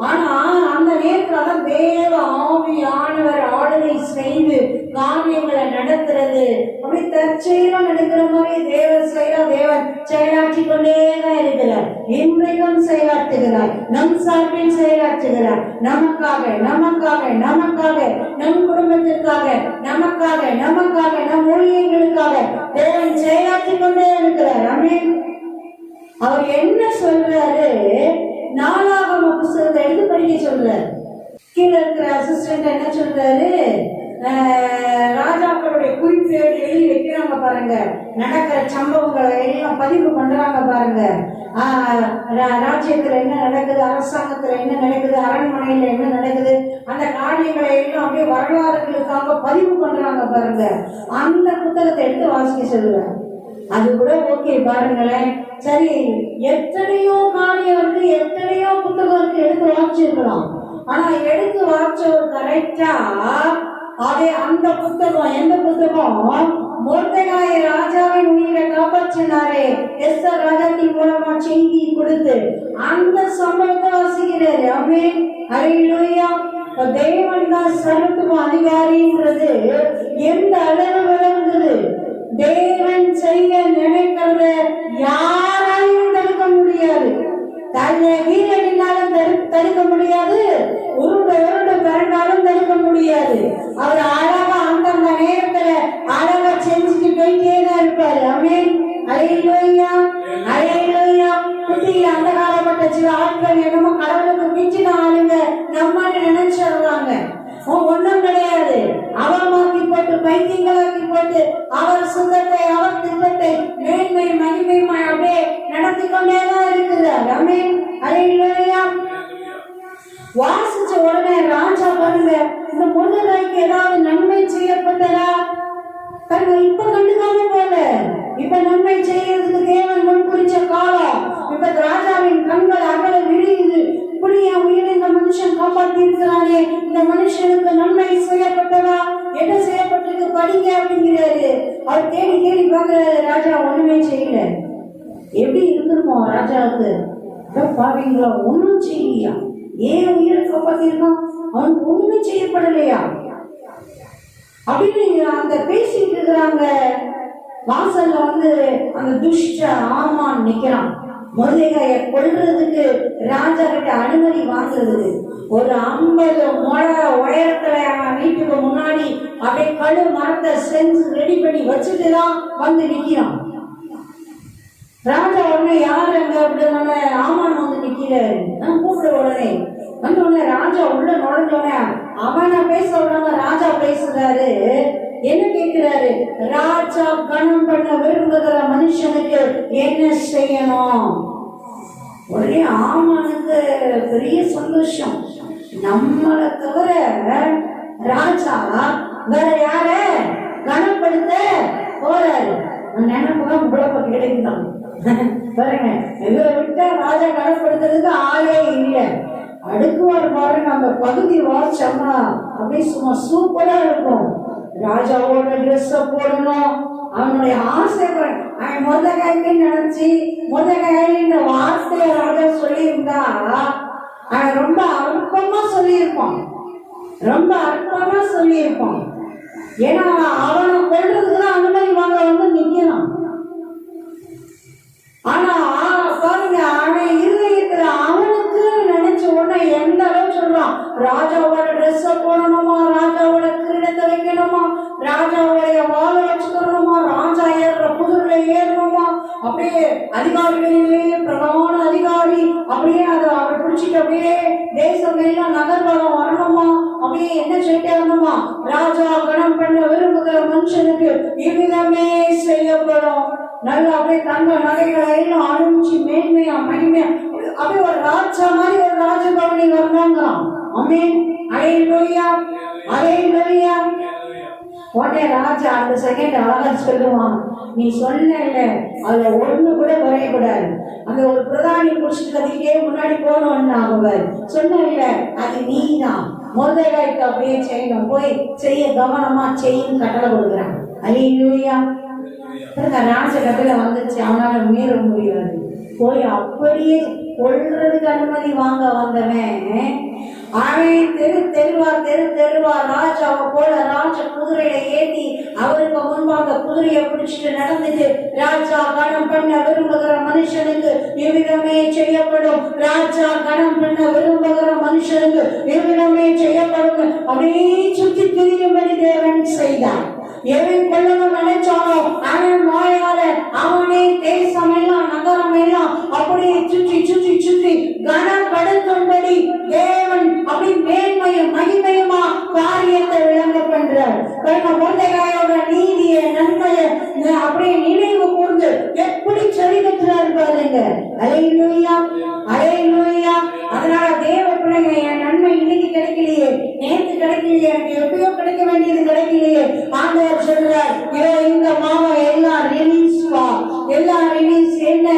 ஆனா அந்த நேரத்துல தேவ ஆவியானவர் ஆளுகை செய்து காரியங்களை நடத்துறது அப்படி தற்செயலா நடக்கிற மாதிரி தேவன் செயலாற்றி கொண்டேதான் இருக்கிறார். இன்றைக்கும் செயலாற்றுகிறார், நம் சார்பில் செயலாற்றுகிறார். நமக்காக நமக்காக நமக்காக நம் குடும்பத்திற்காக நமக்காக நமக்காக நம் ஊழியர்களுக்காக தேவன் செயலாற்றி கொண்டே இருக்கிறார். ஆமென். அவர் என்ன சொல்றாரு? நாலாகம புத்தகத்தை எடுத்து படிக்க சொல்றாரு. கீழே இருக்கிற அசிஸ்டன்ட் என்ன சொல்றாரு? ராஜாக்களுடைய குறிப்பு எழுதி வைக்கிறாங்க பாருங்க, நடக்கிற சம்பவங்களை எல்லாம் பதிவு பண்றாங்க பாருங்க. ராஜ்யத்துல என்ன நடக்குது, அரசாங்கத்துல என்ன நடக்குது, அரண்மனையில என்ன நடக்குது, அந்த காரியங்களை எல்லாம் அப்படியே வரலாறுகளுக்காக பதிவு பண்றாங்க பாருங்க. அந்த புத்தகத்தை எடுத்து வாசிக்க சொல்லுவேன். அது கூட ஓகே பாருங்களேன். சரி, எத்தனையோ காரியம் இருக்கு, எத்தனையோ புத்தகம் இருக்கு, எடுத்து வாசிச்சிருக்கலாம். ஆனா எடுத்து வாசிச்சவர் கரெக்டா அதே அந்த புத்தகம் எந்த புத்தகம்? மொர்தெகாய் ராஜாவின் உயிரை காப்பாற்றினாரே, எஸ்தர் ராஜாத்தின் மூலமா செய்தி கொடுத்து அந்த சம்பவத்தை வாசிக்கிறாரு. ஆமென். அல்லேலூயா. தேவன் தான் சர்வத்துவ அதிகாரின்றது எந்த அளவு விளங்குது? தேவன் செய்ய நினைக்கிறத யாராலையும் தடுக்க முடியாது. வீரடினாலும் தடுக்க முடியாது, உருண்டு பிறண்டாலும் தடுக்க முடியாது. அவர் அழகா அந்தந்த நேரத்துல அழகா செஞ்சுட்டு போயிட்டே தான் இருப்பாரு. ஆமென். அல்லேலூயா, அல்லேலூயா. புத்தியில அந்த காலப்பட்ட சில ஆட்கள் என்னமோ கடவுளுக்கு மிஞ்சின ஆளுங்க நம்ம நினைச்சிடுறாங்க. ஒண்ணும் கிடையாது. அவமாக்கி போட்டு பைத்தியங்களாக்கி போட்டு அவர் சுத்தத்தை அவர் திட்டத்தை மேன்மை மகிமையுமா அப்படியே நடத்தி கொண்டேதான் இருக்கிறார். ஆமென். அல்லேலூயா. வாசிச்ச உடனே ராஜா பாருங்க, இந்த மொர்தெகாய்க்கு ஏதாவது நன்மை செய்யப்பட்டதா? இப்ப கண்டுக்காம போல, இப்ப நன்மை செய்யறதுக்கு தேவன் முன் குறிச்ச காலம். இப்ப ராஜாவின் கண்கள் அகல விரியுது. இப்படி என் உயிரை இந்த மனுஷன் காப்பாற்றி இருக்கிறானே, இந்த மனுஷனுக்கு நன்மை செய்யப்பட்டதா? என்ன செய்யப்பட்டிருக்கு படிங்க அப்படிங்கிறாரு. அவர் தேடி தேடி பாக்குறாரு. ராஜா ஒண்ணுமே செய்யல. எப்படி இருந்திருப்போம் ராஜாவுக்கு? பாவீங்களா, ஒண்ணும் செய்யலையா? ஏன் உயிரை காப்பாத்திருக்கான்? அவனுக்கு ஒண்ணுமே செய்யப்படலையா அப்படின்னு அந்த பேசிட்டு இருக்கிறாங்க. வாசல்ல வந்து அந்த துஷ்ட ஆமான் நிக்கிறான். மொர்தெகாயை கொல்றதுக்கு ராஜா கிட்ட அனுமதி வாங்குறதுக்கு ஒரு 50 முழ உயரத்துல வீட்டுக்கு முன்னாடி அப்படியே கழு மரத்தை செஞ்சு ரெடி பண்ணி வச்சுட்டுதான் வந்து நிக்கிறான். ராஜா உடனே யார் அங்க அப்படின்னு ஆமான் வந்து நிக்கிறாரு. நான் கூப்பிட உடனே வந்து உடனே ராஜா உள்ள நுழைஞ்சோடனே அவனை பேச விடாம ராஜா பேசுறாரு. என்ன கேட்கிறாரு? ராஜா கணம் பண்ண விரும்புகிற மனுஷனுக்கு என்ன செய்யணும்? உடனே ஆமானுக்கு பெரிய சந்தோஷம். நம்மளை தவிர ராஜா வேற யார கனப்படுத்த போறாரு. நினைப்புதான் குழப்ப கிடைக்குதான் பாருங்க. இவரை விட்டா ராஜா கனப்படுத்துறதுக்கு ஆளே இல்லை. அடுக்குவார் பாருங்க. அந்த பகுதி வாசிச்சோம்னா அப்படியே சும்மா சூப்பரா இருக்கும். ராஜாவோட ட்ரெஸ்ஸ போடணும், அவனுடைய ஆசை. அவன் மொர்தெகாய்க்கு நினைச்சு மொர்தெகாய் இந்த வார்த்தையை ராஜா சொல்லியிருந்தா அவன் ரொம்ப அற்பமா சொல்லியிருப்பான், ரொம்ப அற்பமா சொல்லியிருப்பான். ஏன்னா அவனை கொள்றதுக்குதான் அனுமதி வாங்க வந்து நிக்கிறான். ஆனா பாருங்க, அவன் இருதயத்துல அவனுக்கு நினைச்ச உடனே எந்த அளவு சொல்றான், ராஜாவோட ட்ரெஸ் போடணுமா, ராஜாவோட கிரீடத்தை வைக்கணுமா, ராஜாவுடைய வாழை வச்சுக்கணுமா, ராஜா ஏறுற குதிரை ஏறணுமா, அப்படியே அதிகாரிகளிலே பிரதான அதிகாரி அப்படியே அதை அவர் பிடிச்சிட்டு அப்படியே தேசம் எல்லாம் நகர்வலம் வரணுமா, அப்படியே என்ன செய்யணுமா, ராஜா கணம் பண்ண விரும்புகிற மனுஷனுக்கு இவ்விதமே செய்யப்படும். நல்லா அப்படியே தங்க நகைகளை எல்லாம் அணிஞ்சு மேன்மையா மகிமையா அப்படியே ஒரு ராஜா மாதிரி ஒரு ராஜபவனி வரணுங்கிறான். ஆமென், அல்லேலூயா, அல்லேலூயா. உடனே ராஜா அந்த செகண்ட் அழகா சொல்லுவான், நீ சொன்ன அதுல ஒண்ணு கூட குறையக்கூடாது. அந்த ஒரு பிரதானி புடிச்சிட்டு கத்திக்கிட்டே முன்னாடி போனோம்னு அவர் சொன்ன அது நீ தான் மொர்தெகாய்க்கு அப்படியே செய்யணும், போய் செய்ய கவனமா செய்யும் கட்டளை கொடுக்குறான். அல்லேலூயா. ராஜகத்துல வந்துச்சு, அவனால மீற முடியாது. போய் அப்படியே கொள்றதுக்கு அனுமதி வாங்க வந்தவன் அவன் தெருவா ராஜாவை போல ராஜ குதிரையில ஏத்தி அவருக்கு முன்பாக குதிரையை பிடிச்சிட்டு நடந்துட்டு, ராஜா கணம் பண்ண விரும்புகிற மனுஷனுக்கு இவ்விதமே செய்யப்படும், ராஜா கணம் பண்ண விரும்புகிற மனுஷனுக்கு இவ்விதமே செய்யப்படும் அப்படியே சுற்றி திரியும்படி தேவன் செய்தார். எவன் கொள்ளணும் நினைச்சானோ அவன் வாயால அவனே தேசம் எல்லாம் நகரம் எல்லாம் அப்படியே சுற்றி சுற்றி சுற்றி கனப்படுத்தும்படி தேவன் அப்படி மேன்மையும் மகிமையுமா காரியத்தை விளங்க பண்றார். மொர்தெகாயோட நீதிய நன்மையை அப்படியே நினைவு கூர்ந்து எப்படி சரிகட்டுறாரு பாருங்க. அல்லேலூயா, அல்லேலூயா. அதனால தேவ பிள்ளைங்க, என் நன்மை இன்னைக்கு கிடைக்கலையே, நேற்று கிடைக்கலையே, எனக்கு எப்பயோ கிடைக்க வேண்டியது கிடைக்கலையே, ஆண்டவர் சொல்றார், இதோ இந்த மாவை எல்லாம் ரிலீஸ் வா, எல்லாம் ரிலீஸ். என்ன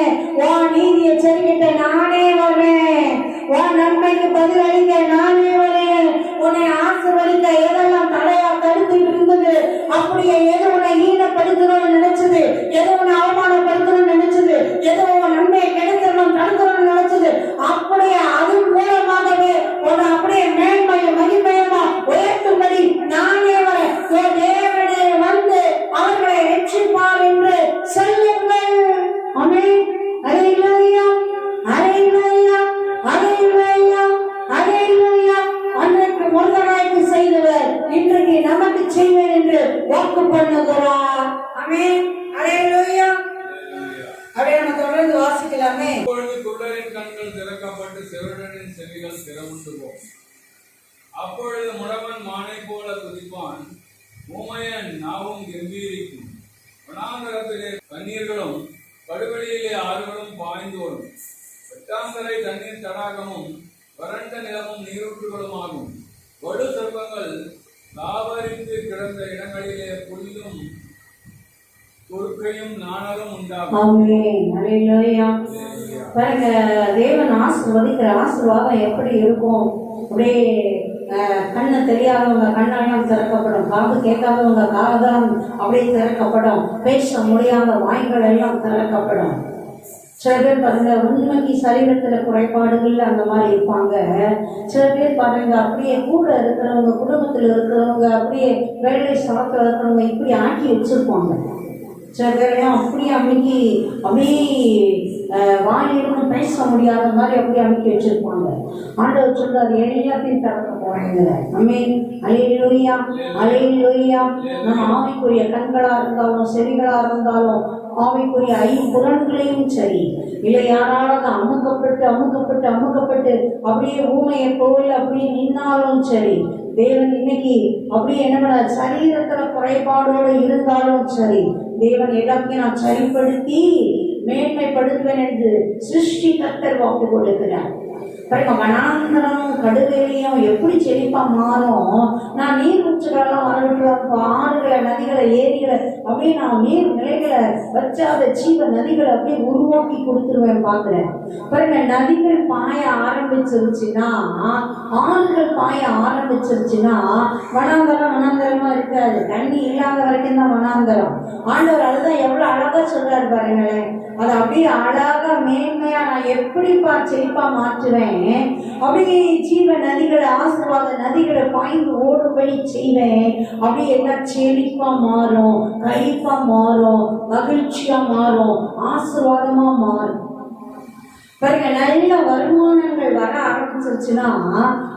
வா, நீதியை சரிகட்ட நானே வரேன், வா நன்மைக்கு பதிலளிக்க நானே வரேன், உன்னை ஆசீர்வதிக்க எதெல்லாம் தடையா தடுத்துட்டு இருந்தது, அப்படியே எது உன்னை ஈனப்படுத்தணும்னு நினைச்சது, எது உன்னை அவமானப்படுத்தணும்னு நினைச்சது, எது உன் நன்மையை கிடைக்கணும் தடுக்கணும்னு நினைச்சது, அப்படியே அது மூலமாகவே உன்னை அப்படியே மேன்மையும் மகிமையுமா உயர்த்தும்படி நானே வரேன். தேவனே வந்து அவர்களை ரட்சிப்பார் என்று சொல்லுங்கள். ஆமென், அல்லேலூயா, அல்லேலூயா, அல்லேலூயா, அல்லேலூயா. அன்றைக்கு மொர்தெகாய்க்கு செய்தவர் இன்றைக்கு நமக்கு செய்வேன் என்று வாக்கு பண்ணுகிறார். ஆமென், அல்லேலூயா. அப்படியே நம்ம தொடர்ந்து வாசிக்கலாமே. அப்பொழுது குருடரின் கண்கள் திறக்கப்பட்டு செவிடனின் செவிகள் திறவுண்டு போகும். அப்பொழுது முடவன் மானை போல குதிப்பான், ஊமையன் நாவும் கம்பீரிக்கும். வனாந்தரத்திலே தண்ணீர்களும் படுவெளியிலே ஆறுகளும் பாய்ந்து வரும். வெட்டாந்தரை தண்ணீர் தடாகமும் வறண்ட நிலமும் நீரூற்றுகளும் ஆகும். வடு சர்ப்பங்கள் தாவரித்து கிடந்த இடங்களிலே புல்லும் கொடுக்கையும் நாணலும் உண்டாகும். ஆமென், அல்லேலூயா. பாருங்க, தேவன் ஆசீர்வதிக்கிற ஆசீர்வாதம் எப்படி இருக்கும். அப்படியே கண்ணு தெரியாதவங்க கண்ணெல்லாம் திறக்கப்படும், காது கேட்காதவங்க காதெல்லாம் அப்படியே திறக்கப்படும், பேச முடியாத வாய்கள் எல்லாம் திறக்கப்படும். சில பேர் பாருங்க, உண்மைக்கு சரீரத்துல குறைபாடுகள் அந்த மாதிரி இருப்பாங்க. சில பேர் பாருங்க, அப்படியே கூட இருக்கிறவங்க, குடும்பத்தில் இருக்கிறவங்க, அப்படியே வேலை சாப்பிட்டு இருக்கிறவங்க இப்படி ஆக்கி வச்சிருப்பாங்க. சில பேரையும் அப்படியே அமைக்கி அப்படியே வாயிலும் பேச முடியாத மாதிரி அப்படியே அமைக்கி வச்சிருப்பாங்க. ஆண்டவர் சொல்றாரு, எல்லாத்தையும் திறக்க போறேங்க. ஆமென், அல்லேலூயா, அல்லேலூயா. நம்ம ஆவிக்குரிய கண்களா இருந்தாலும் செவிகளா இருந்தாலும் ஆவிக்குரிய ஐம்புலன்களையும் சரி, இல்லை யாராவது அமுக்கப்பட்டு அப்படியே ஊமையை போல அப்படியே நின்னாலும் சரி, தேவன் இன்னைக்கு அப்படியே என்ன பண்ண, சரீரத்துல குறைபாடோடு இருந்தாலும் சரி, தேவன் எல்லாத்தையும் நான் சரிப்படுத்தி மேன்மைப்படுத்துவேன் என்று சிருஷ்டி கர்த்தர் வாக்கு கொடுக்கிறார். பாருங்க, வனாந்தரம் கடுவெளியும் எப்படி செழிப்பா மாறும். நான் நீர் ஊற்றுகளெல்லாம் வரவிட்டு ஆறுகளை, நதிகளை, ஏரிகளை அப்படியே நான் நீர் நிலைகளை வச்சு அதை ஜீவ நதிகளை அப்படியே உருவாக்கி கொடுத்துருவேன் பாக்குறேன். பாருங்க, நதிகள் பாய ஆரம்பிச்சிருச்சுன்னா, ஆறுகள் பாய ஆரம்பிச்சிருச்சுன்னா வனாந்தரமா இருக்காது. தண்ணி இல்லாத வரைக்கும் தான் வனாந்தரம். ஆண்டவர் அதுதான் எவ்வளவு அழகா சொல்றாரு பாருங்களேன். அதை அப்படியே அழகா மேன்மையா நான் எப்படிப்பா செழிப்பா மாற்றுவேன், அப்படியே ஜீவ நதிகளை, ஆசீர்வாத நதிகளை பாய்ந்து ஓடும்படி செய்வேன். அப்படியே எல்லாம் செழிப்பா மாறும், கழிப்பா மாறும், மகிழ்ச்சியா மாறும், ஆசீர்வாதமா மாறும். பாருங்க, நல்ல வருமானங்கள் வர ஆரம்பிச்சிருச்சுன்னா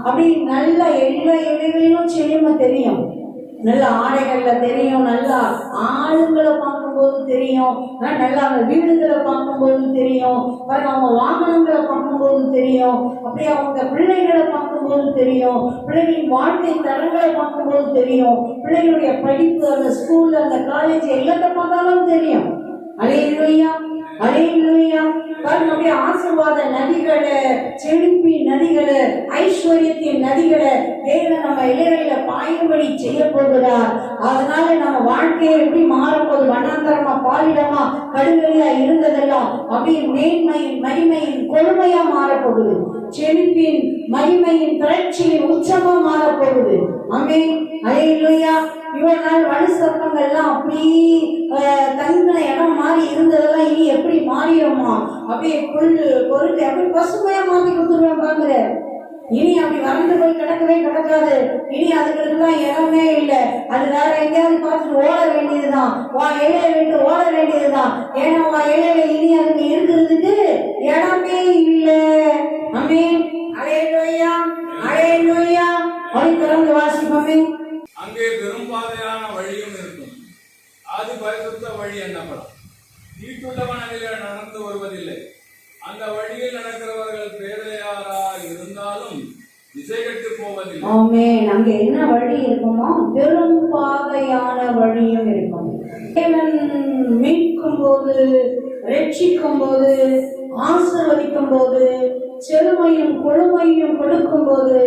அப்படி நல்ல எல்லா இலைகளிலும் செழிமை தெரியும். நல்ல ஆடைகள்ல தெரியும், நல்ல ஆளுங்களை பார்க்கும்போது தெரியும், நல்ல அவங்க வீடுகளை பார்க்கும்போது தெரியும், பாருங்க அவங்க வாகனங்களை பார்க்கும்போது தெரியும், அப்படியே அவங்க பிள்ளைகளை பார்க்கும்போது தெரியும், பிள்ளைகளின் வாழ்க்கை தரங்களை பார்க்கும்போது தெரியும், பிள்ளைகளுடைய படிப்பு, அந்த ஸ்கூல்ல, அந்த காலேஜ் எல்லாத்த பார்த்தாலும் தெரியும். அல்லேலூயா, அல்லேலூயா. பாருங்க, அப்படியே ஆசீர்வாத நதிகளை, செழிப்பி நதிகளை, ஐஸ்வர்யத்தின் நதிகளை தேவன் நம்ம இலைகளில பாயும்படி செய்ய போகிறார். அதனால நம்ம வாழ்க்கையை எப்படி மாறப்போகுது, வண்ணாந்தரமா, பாலிடமா, கடுமையா இருந்ததெல்லாம் அப்படியே மேன்மையின், மகிமையின், கொழுமையா மாறப்போகுது. செழிப்பின், மகிமையின், திரட்சியின் உச்சமா மாறப்போகுது. ஆமென், அல்லேலூயா. இவ்வளவு நாள் வலு சர்ப்பங்கள்லாம் அப்படி தங்கின இடம் மாறி இருந்ததெல்லாம் இனி எப்படி மாறிடுமா, அப்படியே புல்லு பொருள் அப்படி பசுமையா மாற்றி கொடுத்துருவேன் பாக்குற. இனி அப்படி வறண்டு போய் கிடக்கவே கிடக்காது. இனி அதுகளுக்குலாம் இடமே இல்லை. அது வேற எங்கேயாவது பார்த்துட்டு ஓட வேண்டியதுதான், வா இலையை விட்டு ஓட வேண்டியதுதான். ஏன்னா வா இலையில இனி அதுக்கு இருக்கிறதுக்கு இடமே இல்லை. ஆமென், அல்லேலூயா, அல்லேலூயா. அப்படி திறந்து வாசிப்போமே. அங்கே பெரும்பாதையான வழியும் இருக்கும், அது பரிசுத்த வழி என்னப்படும். தீட்டுள்ளவன் அதில் நடந்து வருவதில்லை. அந்த வழியில் நடக்கிறவர்கள் பேதையாரா இருந்தாலும் திசை கெட்டு போவதில்லை. ஆமென். அங்க என்ன வழி இருக்குமோ, பெரும்பாதையான வழியும் இருக்கும். தேவன் மீட்கும் போது, ரட்சிக்கும் போது, ஆசீர்வதிக்கும் போது, செழுமையும் கொழுமையும் கொடுக்கும் போது,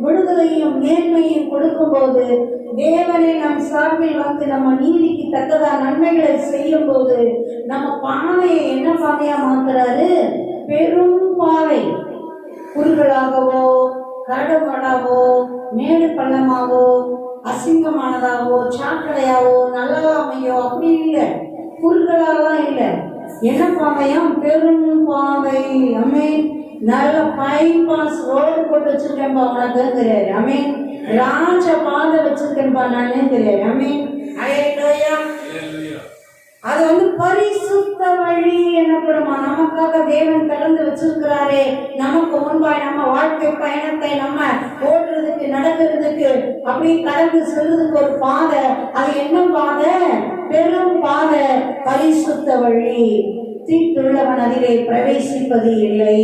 விடுதலையும் நேர்மையும் கொடுக்கும் போது, தேவனை நம் சார்பில் வந்து நம்ம நீதிக்கு தக்கதா நன்மைகளை செய்யும் போது, நம்ம பாதையை என்ன பாதையா மாத்துறாரு? பெரும் பாதை. குறுகளாகவோ, கரடுமடாவோ, மேடு பள்ளமாவோ, அசிங்கமானதாவோ, சாக்கடையாவோ, நல்லதாமையோ அப்படி இல்லை. குறுகளாலாம் இல்லை. என்ன பாதையாம்? பெரும் பாதை. ஆமென். நல்ல பைபாஸ் ரோடு போட்டு வச்சிருக்கேன்பா உனக்கு தெரியாது. ஆமென். ராஜ பாதை வச்சிருக்கேன்பா நானே தெரியாது. ஆமென், அல்லேலூயா. அது வந்து பரிசுத்த வழி எனப்படுமா. நமக்காக தேவன் திறந்து வச்சிருக்கிறாரே, நமக்கு முன்பாய் நம்ம வாழ்க்கை பயணத்தை நம்ம ஓடுறதுக்கு, நடக்கிறதுக்கு, அப்படி கடந்து செல்றதுக்கு ஒரு பாதை. அது என்ன பாதை? பெரும் பாதை, பரிசுத்த வழி. தீட்டுள்ளவன் அதிலே பிரவேசிப்பது இல்லை.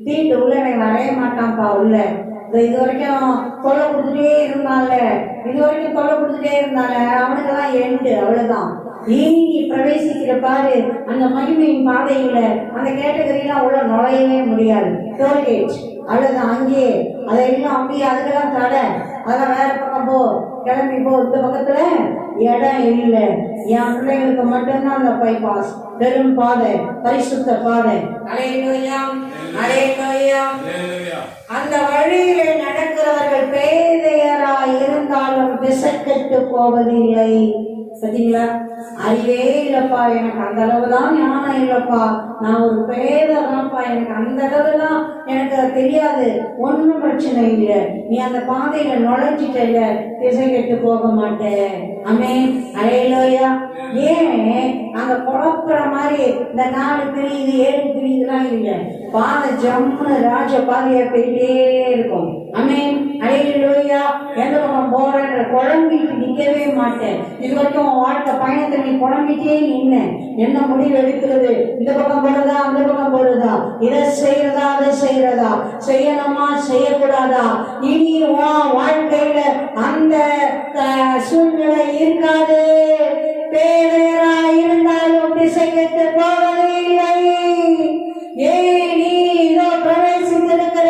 தீட்டு உள்ளவன் வரைய மாட்டான்ப்பா உள்ள. இது வரைக்கும் தொலை கொடுத்துட்டே இருந்தால, இது வரைக்கும் தொலை கொடுத்துட்டே இருந்தால, அவனுக்கெல்லாம் எண்டு, அவ்வளவுதான். நீ பிரவேசிக்கிற பாரு அந்த மகிமையின் பாதையில, அந்த கேட்டகரியெல்லாம் உள்ள நுழையவே முடியாது. டோல்கேட் அவ்வளவுதான். அங்கேயே அதெல்லாம் அப்படியே, அதுக்கெல்லாம் தடை. அதெல்லாம் வேற பக்கம் போ, கிளம்பி போ. இந்த பக்கத்துல இடம் இல்லை. என் பிள்ளைங்களுக்கு மட்டும்தான் அந்த பைபாஸ், பெரும் பாதை, பரிசுத்த பாதை. அல்லேலூயா, அல்லேலூயா. அந்த வழியிலே நடக்கிறவர்கள் பேதையராய் இருந்தாலும் விசக்கெட்டு போவதில்லை. சரிங்களா? அறிவே இல்லப்பா, எனக்கு அந்த அளவுலாம் ஞானம் இல்லப்பா, நான் ஒரு பேததான்ப்பா, எனக்கு அந்த அளவுலாம் எனக்கு தெரியாது. ஒன்றும் பிரச்சனை இல்லை. நீ அந்த பாதையில நுழைஞ்சிட்ட, திசை கெட்டு போக மாட்டேன். ஆமென், அல்லேலூயா. ஏன் அங்க குழப்புற மாதிரி இந்த 4 பிரியுது 7 பிரியுதுலாம் இல்லை. பாதை ஜம்முன்னு ராஜ பாதையா போயிட்டே இருக்கும். ஆமென், அல்லேலூயா. எந்த பக்கம் போறேன்ற குழம்பிட்டு நிக்கவே மாட்டேன். இது வரைக்கும் உன் வாழ்க்கை பயணத்தை நீ குழம்பிட்டே நின்ன. என்ன முடிவு எடுக்கிறது? இந்த பக்கம் போறதா, அந்த பக்கம் போறதா, இதை செய்யறதா, அதை செய்யறதா, செய்யணுமா, செய்யக்கூடாதா? இனி உன் வாழ்க்கையில அந்த சூழ்நிலை இருக்காது. பேரா இருந்தாலும் திசை கெட்டு போவதில்லை. ஏன் நீ இதோ பிரவேசித்திருக்கிற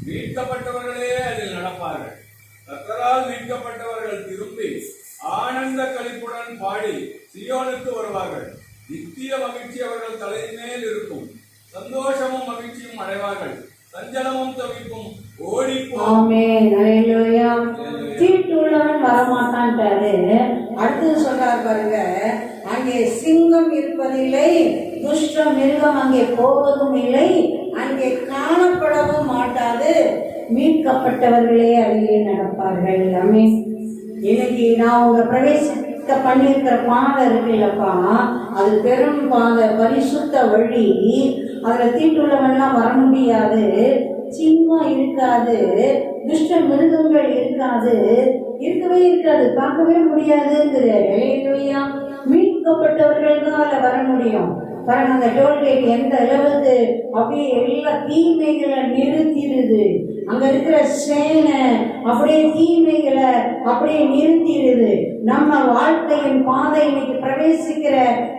மீட்கப்பட்டவர்களே அதில் நடப்பார்கள். கர்த்தரால் மீட்கப்பட்டவர்கள் திரும்பி ஆனந்த களிப்புடன் பாடி சீயோனுக்கு வருவார்கள். நித்திய மகிழ்ச்சி அவர்கள் தலையின் மேல் இருக்கும். சந்தோஷமும் மகிழ்ச்சியும் அடைவார்கள். சஞ்சலமும் தவிப்பும் ஓடிப்போம். ஆமென். அல்லேலூயா. தீட்டுள்ளவன் வரமாட்டான்ட்டாரு. அடுத்தது சொல்றாரு பாருங்க, அங்கே சிங்கம் இருப்பதில்லை, துஷ்ட மிருகம் அங்கே போவதும் இல்லை, அங்கே காணப்படவும் மாட்டாது, மீட்கப்பட்டவர்களே அதிலே நடப்பார்கள். ஆமென். இன்னைக்கு நான் உங்க பிரவேசிக்க பண்ணியிருக்கிற பாதை இருக்குல்லப்பா, அது பெரும் பாதை, பரிசுத்த வழி. அதுல தீட்டுள்ளவன்லாம் வர முடியாது, சிங்கம் இருக்காது, துஷ்ட மிருகங்கள் இருக்காது, இருக்கவே இருக்காது, பார்க்கவே முடியாதுங்கிற. மீட்கப்பட்டவர்கள் தான் அதுல வர முடியும். பாருங்க, அந்த டோல்கேட் எந்த அளவுக்கு அப்படியே எல்லா தீமைகளை நிறுத்திடுது. அங்க இருக்கிற சேனை அப்படியே தீமைகளை அப்படியே நிறுத்திடுது. நம்ம வாழ்க்கையின் பாதை, இன்னைக்கு பிரவேசிக்கிற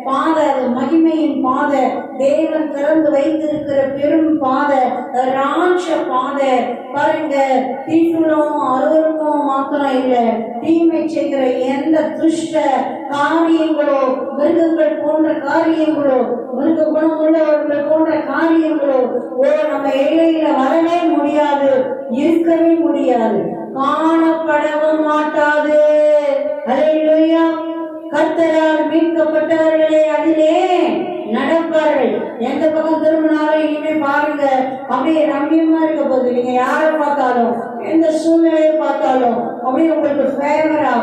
பாதை, அது மகிமையின் பாதை, தேவன் திறந்து வைத்திருக்கிற பெரும் பாதை, ராஜ பாதை. பாருங்க, தீட்டுள்ளவும் அருவருக்கும் மாத்திரம் இல்லை, தீமை செய்கிற எந்த துஷ்ட காரியங்களோ, மிருகங்கள் போன்ற காரியங்களோ, மிருக குணம் உள்ளவர்கள் போன்ற காரியங்களோ நம்ம எல்லையில வரவே முடியாது, இருக்கவே முடியாது, காணப்படவும் மாட்டாது. அல்லேலூயா. கர்த்தரால் மீட்கப்பட்டவர்களே அதிலே நடப்பார்கள். எந்த பக்கம் திரும்பினாலும் இனிமே பாருங்க, அப்படியே ரம்யமா இருக்க போகுது. நீங்க யாரை பார்த்தாலும், எந்த சூழ்நிலையை பார்த்தாலும் அப்படியே உங்களுக்கு ஃபேவரா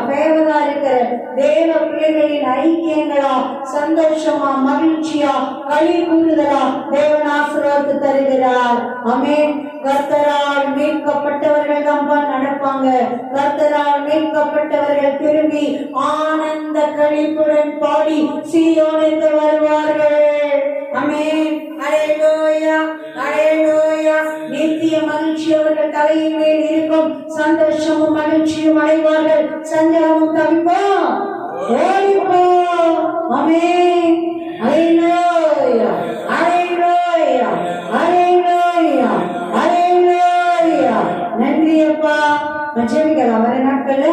இருக்கிற தேவ பிள்ளைகளின் ஐக்கியங்களா, சந்தோஷமா, மகிழ்ச்சியா, களி கூறுதலா தேவன் ஆசீர்வாதத்தை தருகிறார். ஆமென். கர்த்தரால் மீட்கப்பட்டவர்கள் தான் நடப்பாங்க. கர்த்தரால் மீட்கப்பட்டவர்கள் திரும்பி ஆனந்த களிப்புடன் பாடி சீயோனுக்கு வருவார்கள். ஆமென். அல்லேலூயா, அல்லேலூயா. நித்திய மகிழ்ச்சி அவர்கள் தலையின் மேல் இருக்கும். சந்தோஷமும் மகிழ்ச்சியும் அடைவார்கள். சஞ்சலமும் தவிப்போம், ஓடிப்போம். ஆமென். அல்லேலூயா, அல்லேலூயா, அல்லேலூயா, அல்லேலூயா. நன்றி அப்பா. ஜெபிக்கலாம், வர நாட்கள்ல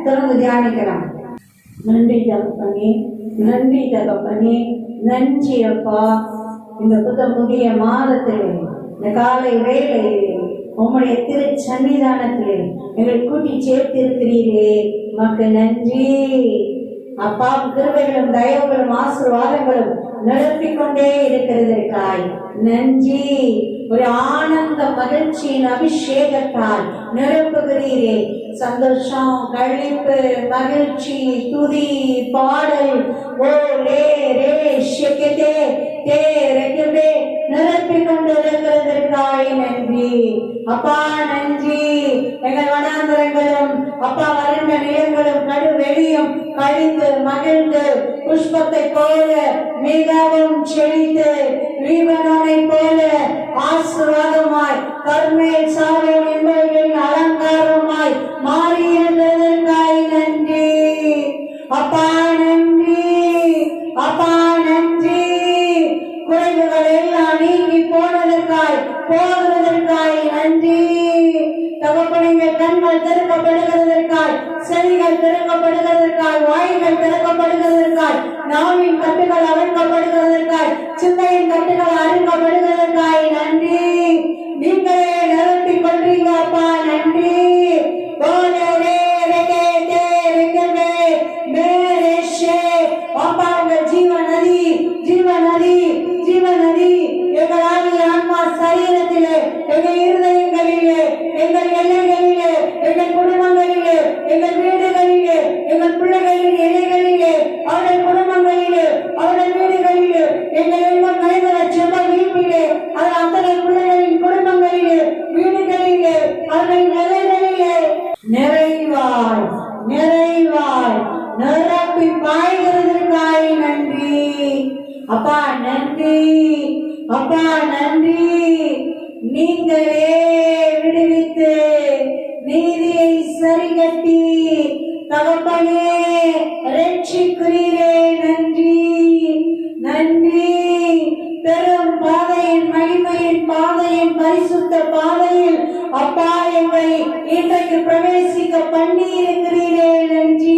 தொடர்ந்து தியானிக்கலாம். நன்றி தகப்பனே, நன்றி தகப்பனே, நன்றி அப்பா. இந்த புதிய மாதத்திலே, இந்த காலை வேளையிலே உம்முடைய திரு சன்னிதானத்திலே எங்களை கூட்டி சேர்த்திருக்கிறீரே, உமக்கு நன்றி அப்பா. கிருபைகளும் தயவுகளும் ஆசீர்வாதங்களும் நிரப்பிக் கொண்டே இருக்கிறதற்காய் நன்றி. ஒரு ஆனந்த மகிழ்ச்சியின் அபிஷேகத்தால் நிரப்புகிறீரே. சந்தோஷம், களிப்பு, மகிழ்ச்சி, துதி, பாடல், ஓ லே ரே ஷெகெதே தே ரெகெபே நிரப்பிக் கொண்டிருக்கிறதற்காய் நன்றி அப்பா. நன்றி. எங்கள் வனாந்தரங்களும் அப்பா, வறண்ட நிலங்களும் கடுவெளியும் கழிந்து மகிழ்ந்து புஷ்பத்தை போல மிகவும் செழித்து லீபனோனை போல ஆசீர்வாதமாய் கர்மேல் சாரோன் என்பவர்களின் அலங்காரமாய் மாறியிருந்ததற்காய் நன்றி அப்பா. நன்றி அப்பா, நன்றி. குறைவுகள் எல்லாம் நீங்கி போவதற்காய் நன்றி தகப்பனே. கண்கள் திறக்கப்படுகிறதற்காய், செவிகள் திறக்கப்படுகிறதற்காய், வாய்கள் திறக்கப்படுகிறதற்காய், நாவின் கட்டுகள் அவிழ்க்கப்படுகிறதற்காய், சிந்தையின் கட்டுகள் அறுக்கப்படுகிறதற்காய் நன்றி. நீங்களே நிரப்பிக் கொள்றீங்க அப்பா. நன்றி. அப்பா, உங்க ஜீவநதி, ஜீவநதி, ஜீவநதி எங்கள் ஆன்மா சரீரத்திலே, எங்கள் இருதயங்களிலே, எங்கள் எல்லைகளிலே, எங்கள் குடும்பங்களிலே, எங்கள் வீடுகளிலே, எங்கள் பிள்ளைகளின் எல்லைகளிலே, அவருடைய குடும்பங்களிலே, அவருடைய வீடுகளிலே, எங்கள் எல்லாம் நடைபெற செல்வ வீட்டிலே, அது அத்தனை பிள்ளைகளின் குடும்பங்களிலே, வீடுகளிலே, அவர்களின் எல்லைகளிலே நிறைவாய் நிறைவாய் நிரப்பி பாய்கிறதற்காய் நன்றி அப்பா. நன்றி அப்பா, நன்றி. நீங்களே விடுவித்து நீதியை சரிகட்டி தகப்பனே ரட்சிக்கிறீரே. நன்றி நன்றி. பெரும் பாதையின், மகிமையின் பாதையின், பரிசுத்த பாதையில் இன்னைக்கு பிரவேசிக்க பண்ணி இருக்கிறீரே நன்றி.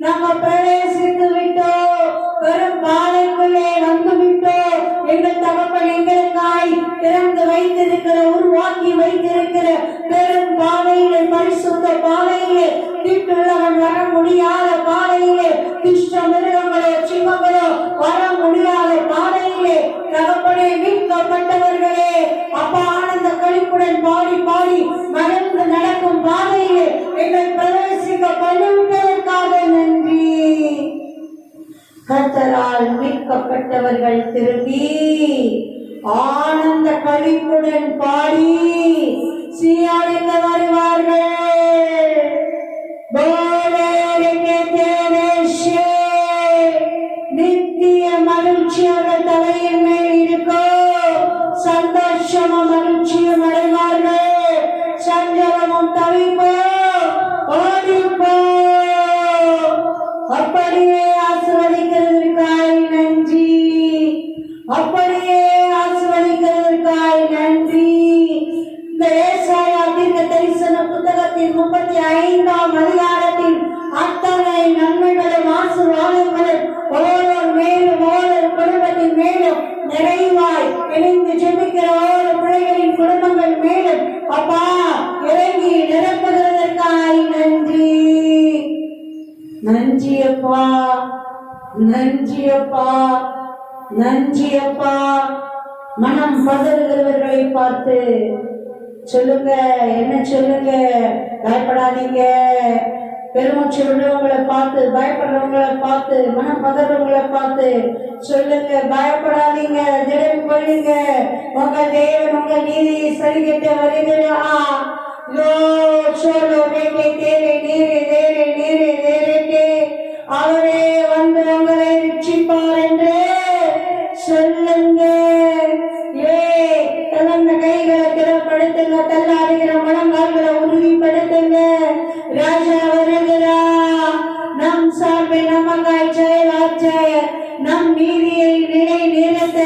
நாங்க பிரவேசித்து விட்டோம், வெறும் பாலைக்குள்ளே வந்து விட்டோம். எங்கள் தகப்பன் எங்களுக்காய் திறந்து வைத்திருக்கிற, உருவாக்கி வைத்திருக்கிற பெரும் பாதையிலே, பரிசுத்த பாதையிலே, தீட்டுள்ளவன் வர முடியாத பாதையிலே, துஷ்ட மிருகங்களோ சிங்கங்களோ வர முடியாத பாதையிலே தகப்பனே மீட்கப்பட்டவர்களே அப்பா ஆனந்த களிப்புடன் பாடி பாடி மகிழ்ந்து நடக்கும் பாதையிலே எங்கள் பிரவேசிக்க பண்ணிவிட்டதற்காக நன்றி. கர்த்தரால் மீட்கப்பட்டவர்கள் திரும்பி ஆனந்த களிப்புடன் பாடி சீயோனுக்கு வருவார்கள். நித்திய மகிழ்ச்சி அவர்கள் தலையின் மேல் இருக்கும். சந்தோஷமும் மகிழ்ச்சியும் அடைவார்கள். சஞ்சலமும் தவிப்போ ஓடிப்போ. அப்படியே ஆசீர்வதிக்கிறதற்காய் நன்றி. அப்படியே ஆசீர்வதிக்கிறதற்காய் நன்றி. இந்த ஏசாயா தீர்க்க தரிசன புத்தகத்தின் 35ஆம் அதிகாரத்தின் அத்தனை நன்மைகளும் ஆசீர்வாதங்களும் ஒவ்வொரு மேலும் ஒவ்வொரு குடும்பத்தின் மேலும் நிறைவாய் இணைந்து ஜெபிக்கிற ஒவ்வொரு பிள்ளைகளின் குடும்பங்கள் மேலும் அப்பா இறங்கி நிரப்புகிறதற்காய் நன்றி. நன்றி அப்பா, நன்றி அப்பா, நன்றி அப்பா. மனம் பதறுகிறவர்களை பார்த்து சொல்லுங்க, என்ன சொல்லுங்க, பயப்படாதீங்க. பெருமூச்சு விடுறவங்களை பார்த்து, பயப்படுறவங்களை பார்த்து, மனம் பதறவங்களை பார்த்து சொல்லுங்க, பயப்படாதீங்க, திடம் கொள்ளுங்க. உங்க தேவன் உங்க நீதியை சரிகட்ட வருகிறார். அவரே வந்து உங்களை ரட்சிப்பார் என்று சொல்லுங்க. தளர்ந்த கைகளை திறப்படுத்துங்க, தள்ளாடுகிற முழங்கால்களை உறுதிப்படுத்துங்க. ராஜா வருகிறா. நம் சார்பில் நமக்காய் செயலாற்ற, நம் நீதியை நிலை நிறுத்த,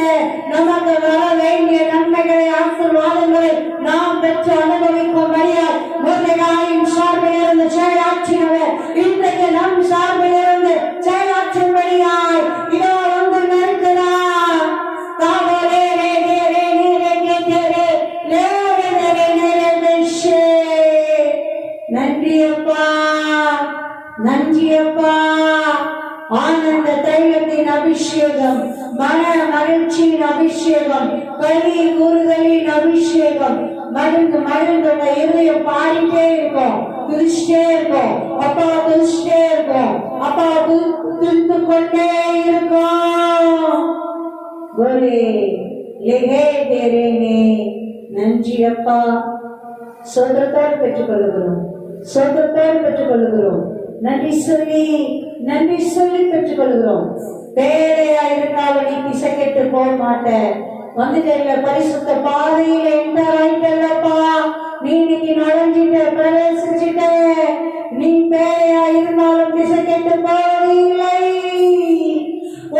நமக்கு வர வேண்டிய நன்மைகளை ஆசீர்வாதங்களை நாம் பெற்று அனுபவிக்கும்படியால் முருகையின் சார்பில் இருந்து செயலாற்றினவர் இன்றைக்கு நம் சார்பில் இருந்து செயலாற்றும்படியாய் இதோ வந்து நிற்கிறார். நன்றி அப்பா, நன்றி அப்பா. ஆனந்த தைலத்தின் அபிஷேகம், மன மகிழ்ச்சியின் அபிஷேகம், கல்வி கூறுதலின் அபிஷேகம் மருந்து மருந்து உங்க இருதயம் பாடிட்டே இருக்கும், துதிச்சிட்டே இருக்கும். அப்பா துதிச்சிட்டே இருக்கும், அப்பா துதித்து கொண்டே இருக்கும். நன்றி அப்பா. சொந்தத்தோடு பெற்றுக் கொள்ளுகிறோம், சொந்தத்தோடு பெற்றுக் கொள்ளுகிறோம். நன்றி சொல்லி, நன்றி சொல்லி பெற்றுக் கொள்கிறோம். பேரையா இருந்தாலும் நீ பிசைக்கெட்டு போக மாட்டேன். வந்துட்டேங்க பரிசுத்த பாதையில என்டராயிட்டல்லப்பா. நீ இன்னைக்கு நுழைஞ்சிட்ட, பிரவேசிச்சிட்ட. நீ பேரையா இருந்தாலும் பிசைக்கெட்டு போவதில்லை.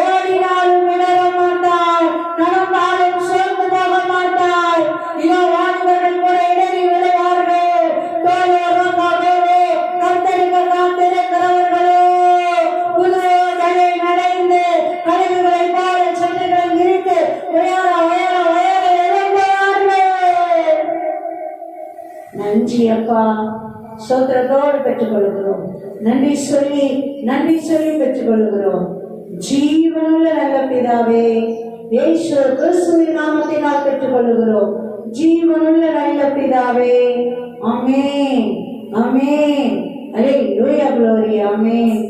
ஓடினாலும் விடற மாட்டாய், நடந்தாலும் சோர்ந்து போக மாட்டாய். இதோ வாலிபர்கள் கூட இடறி விழுவார்கள். தோழர்களே, கர்த்தருக்கு காத்திருக்கிறவர்களோ குதிரையோடே நடைந்து கழுகுகளை போல சென்றுகளை விரித்து உயர உயர உயர எழும்புவார்கள். நன்றி அப்பா. சோத்திரத்தோடு பெற்றுக் கொள்கிறோம். நன்றி சொல்லி, நன்றி சொல்லி பெற்றுக் கொள்கிறோம். ஜீவனுள்ள நல்ல பிதாவே, இயேசு கிறிஸ்துவின் நாமத்தினால் பெற்றுக் கொள்கிறோம். ஜீவனுள்ள நல்ல பிதாவே, ஆமென், ஆமென். அல்லேலூயா, glory, ஆமென்.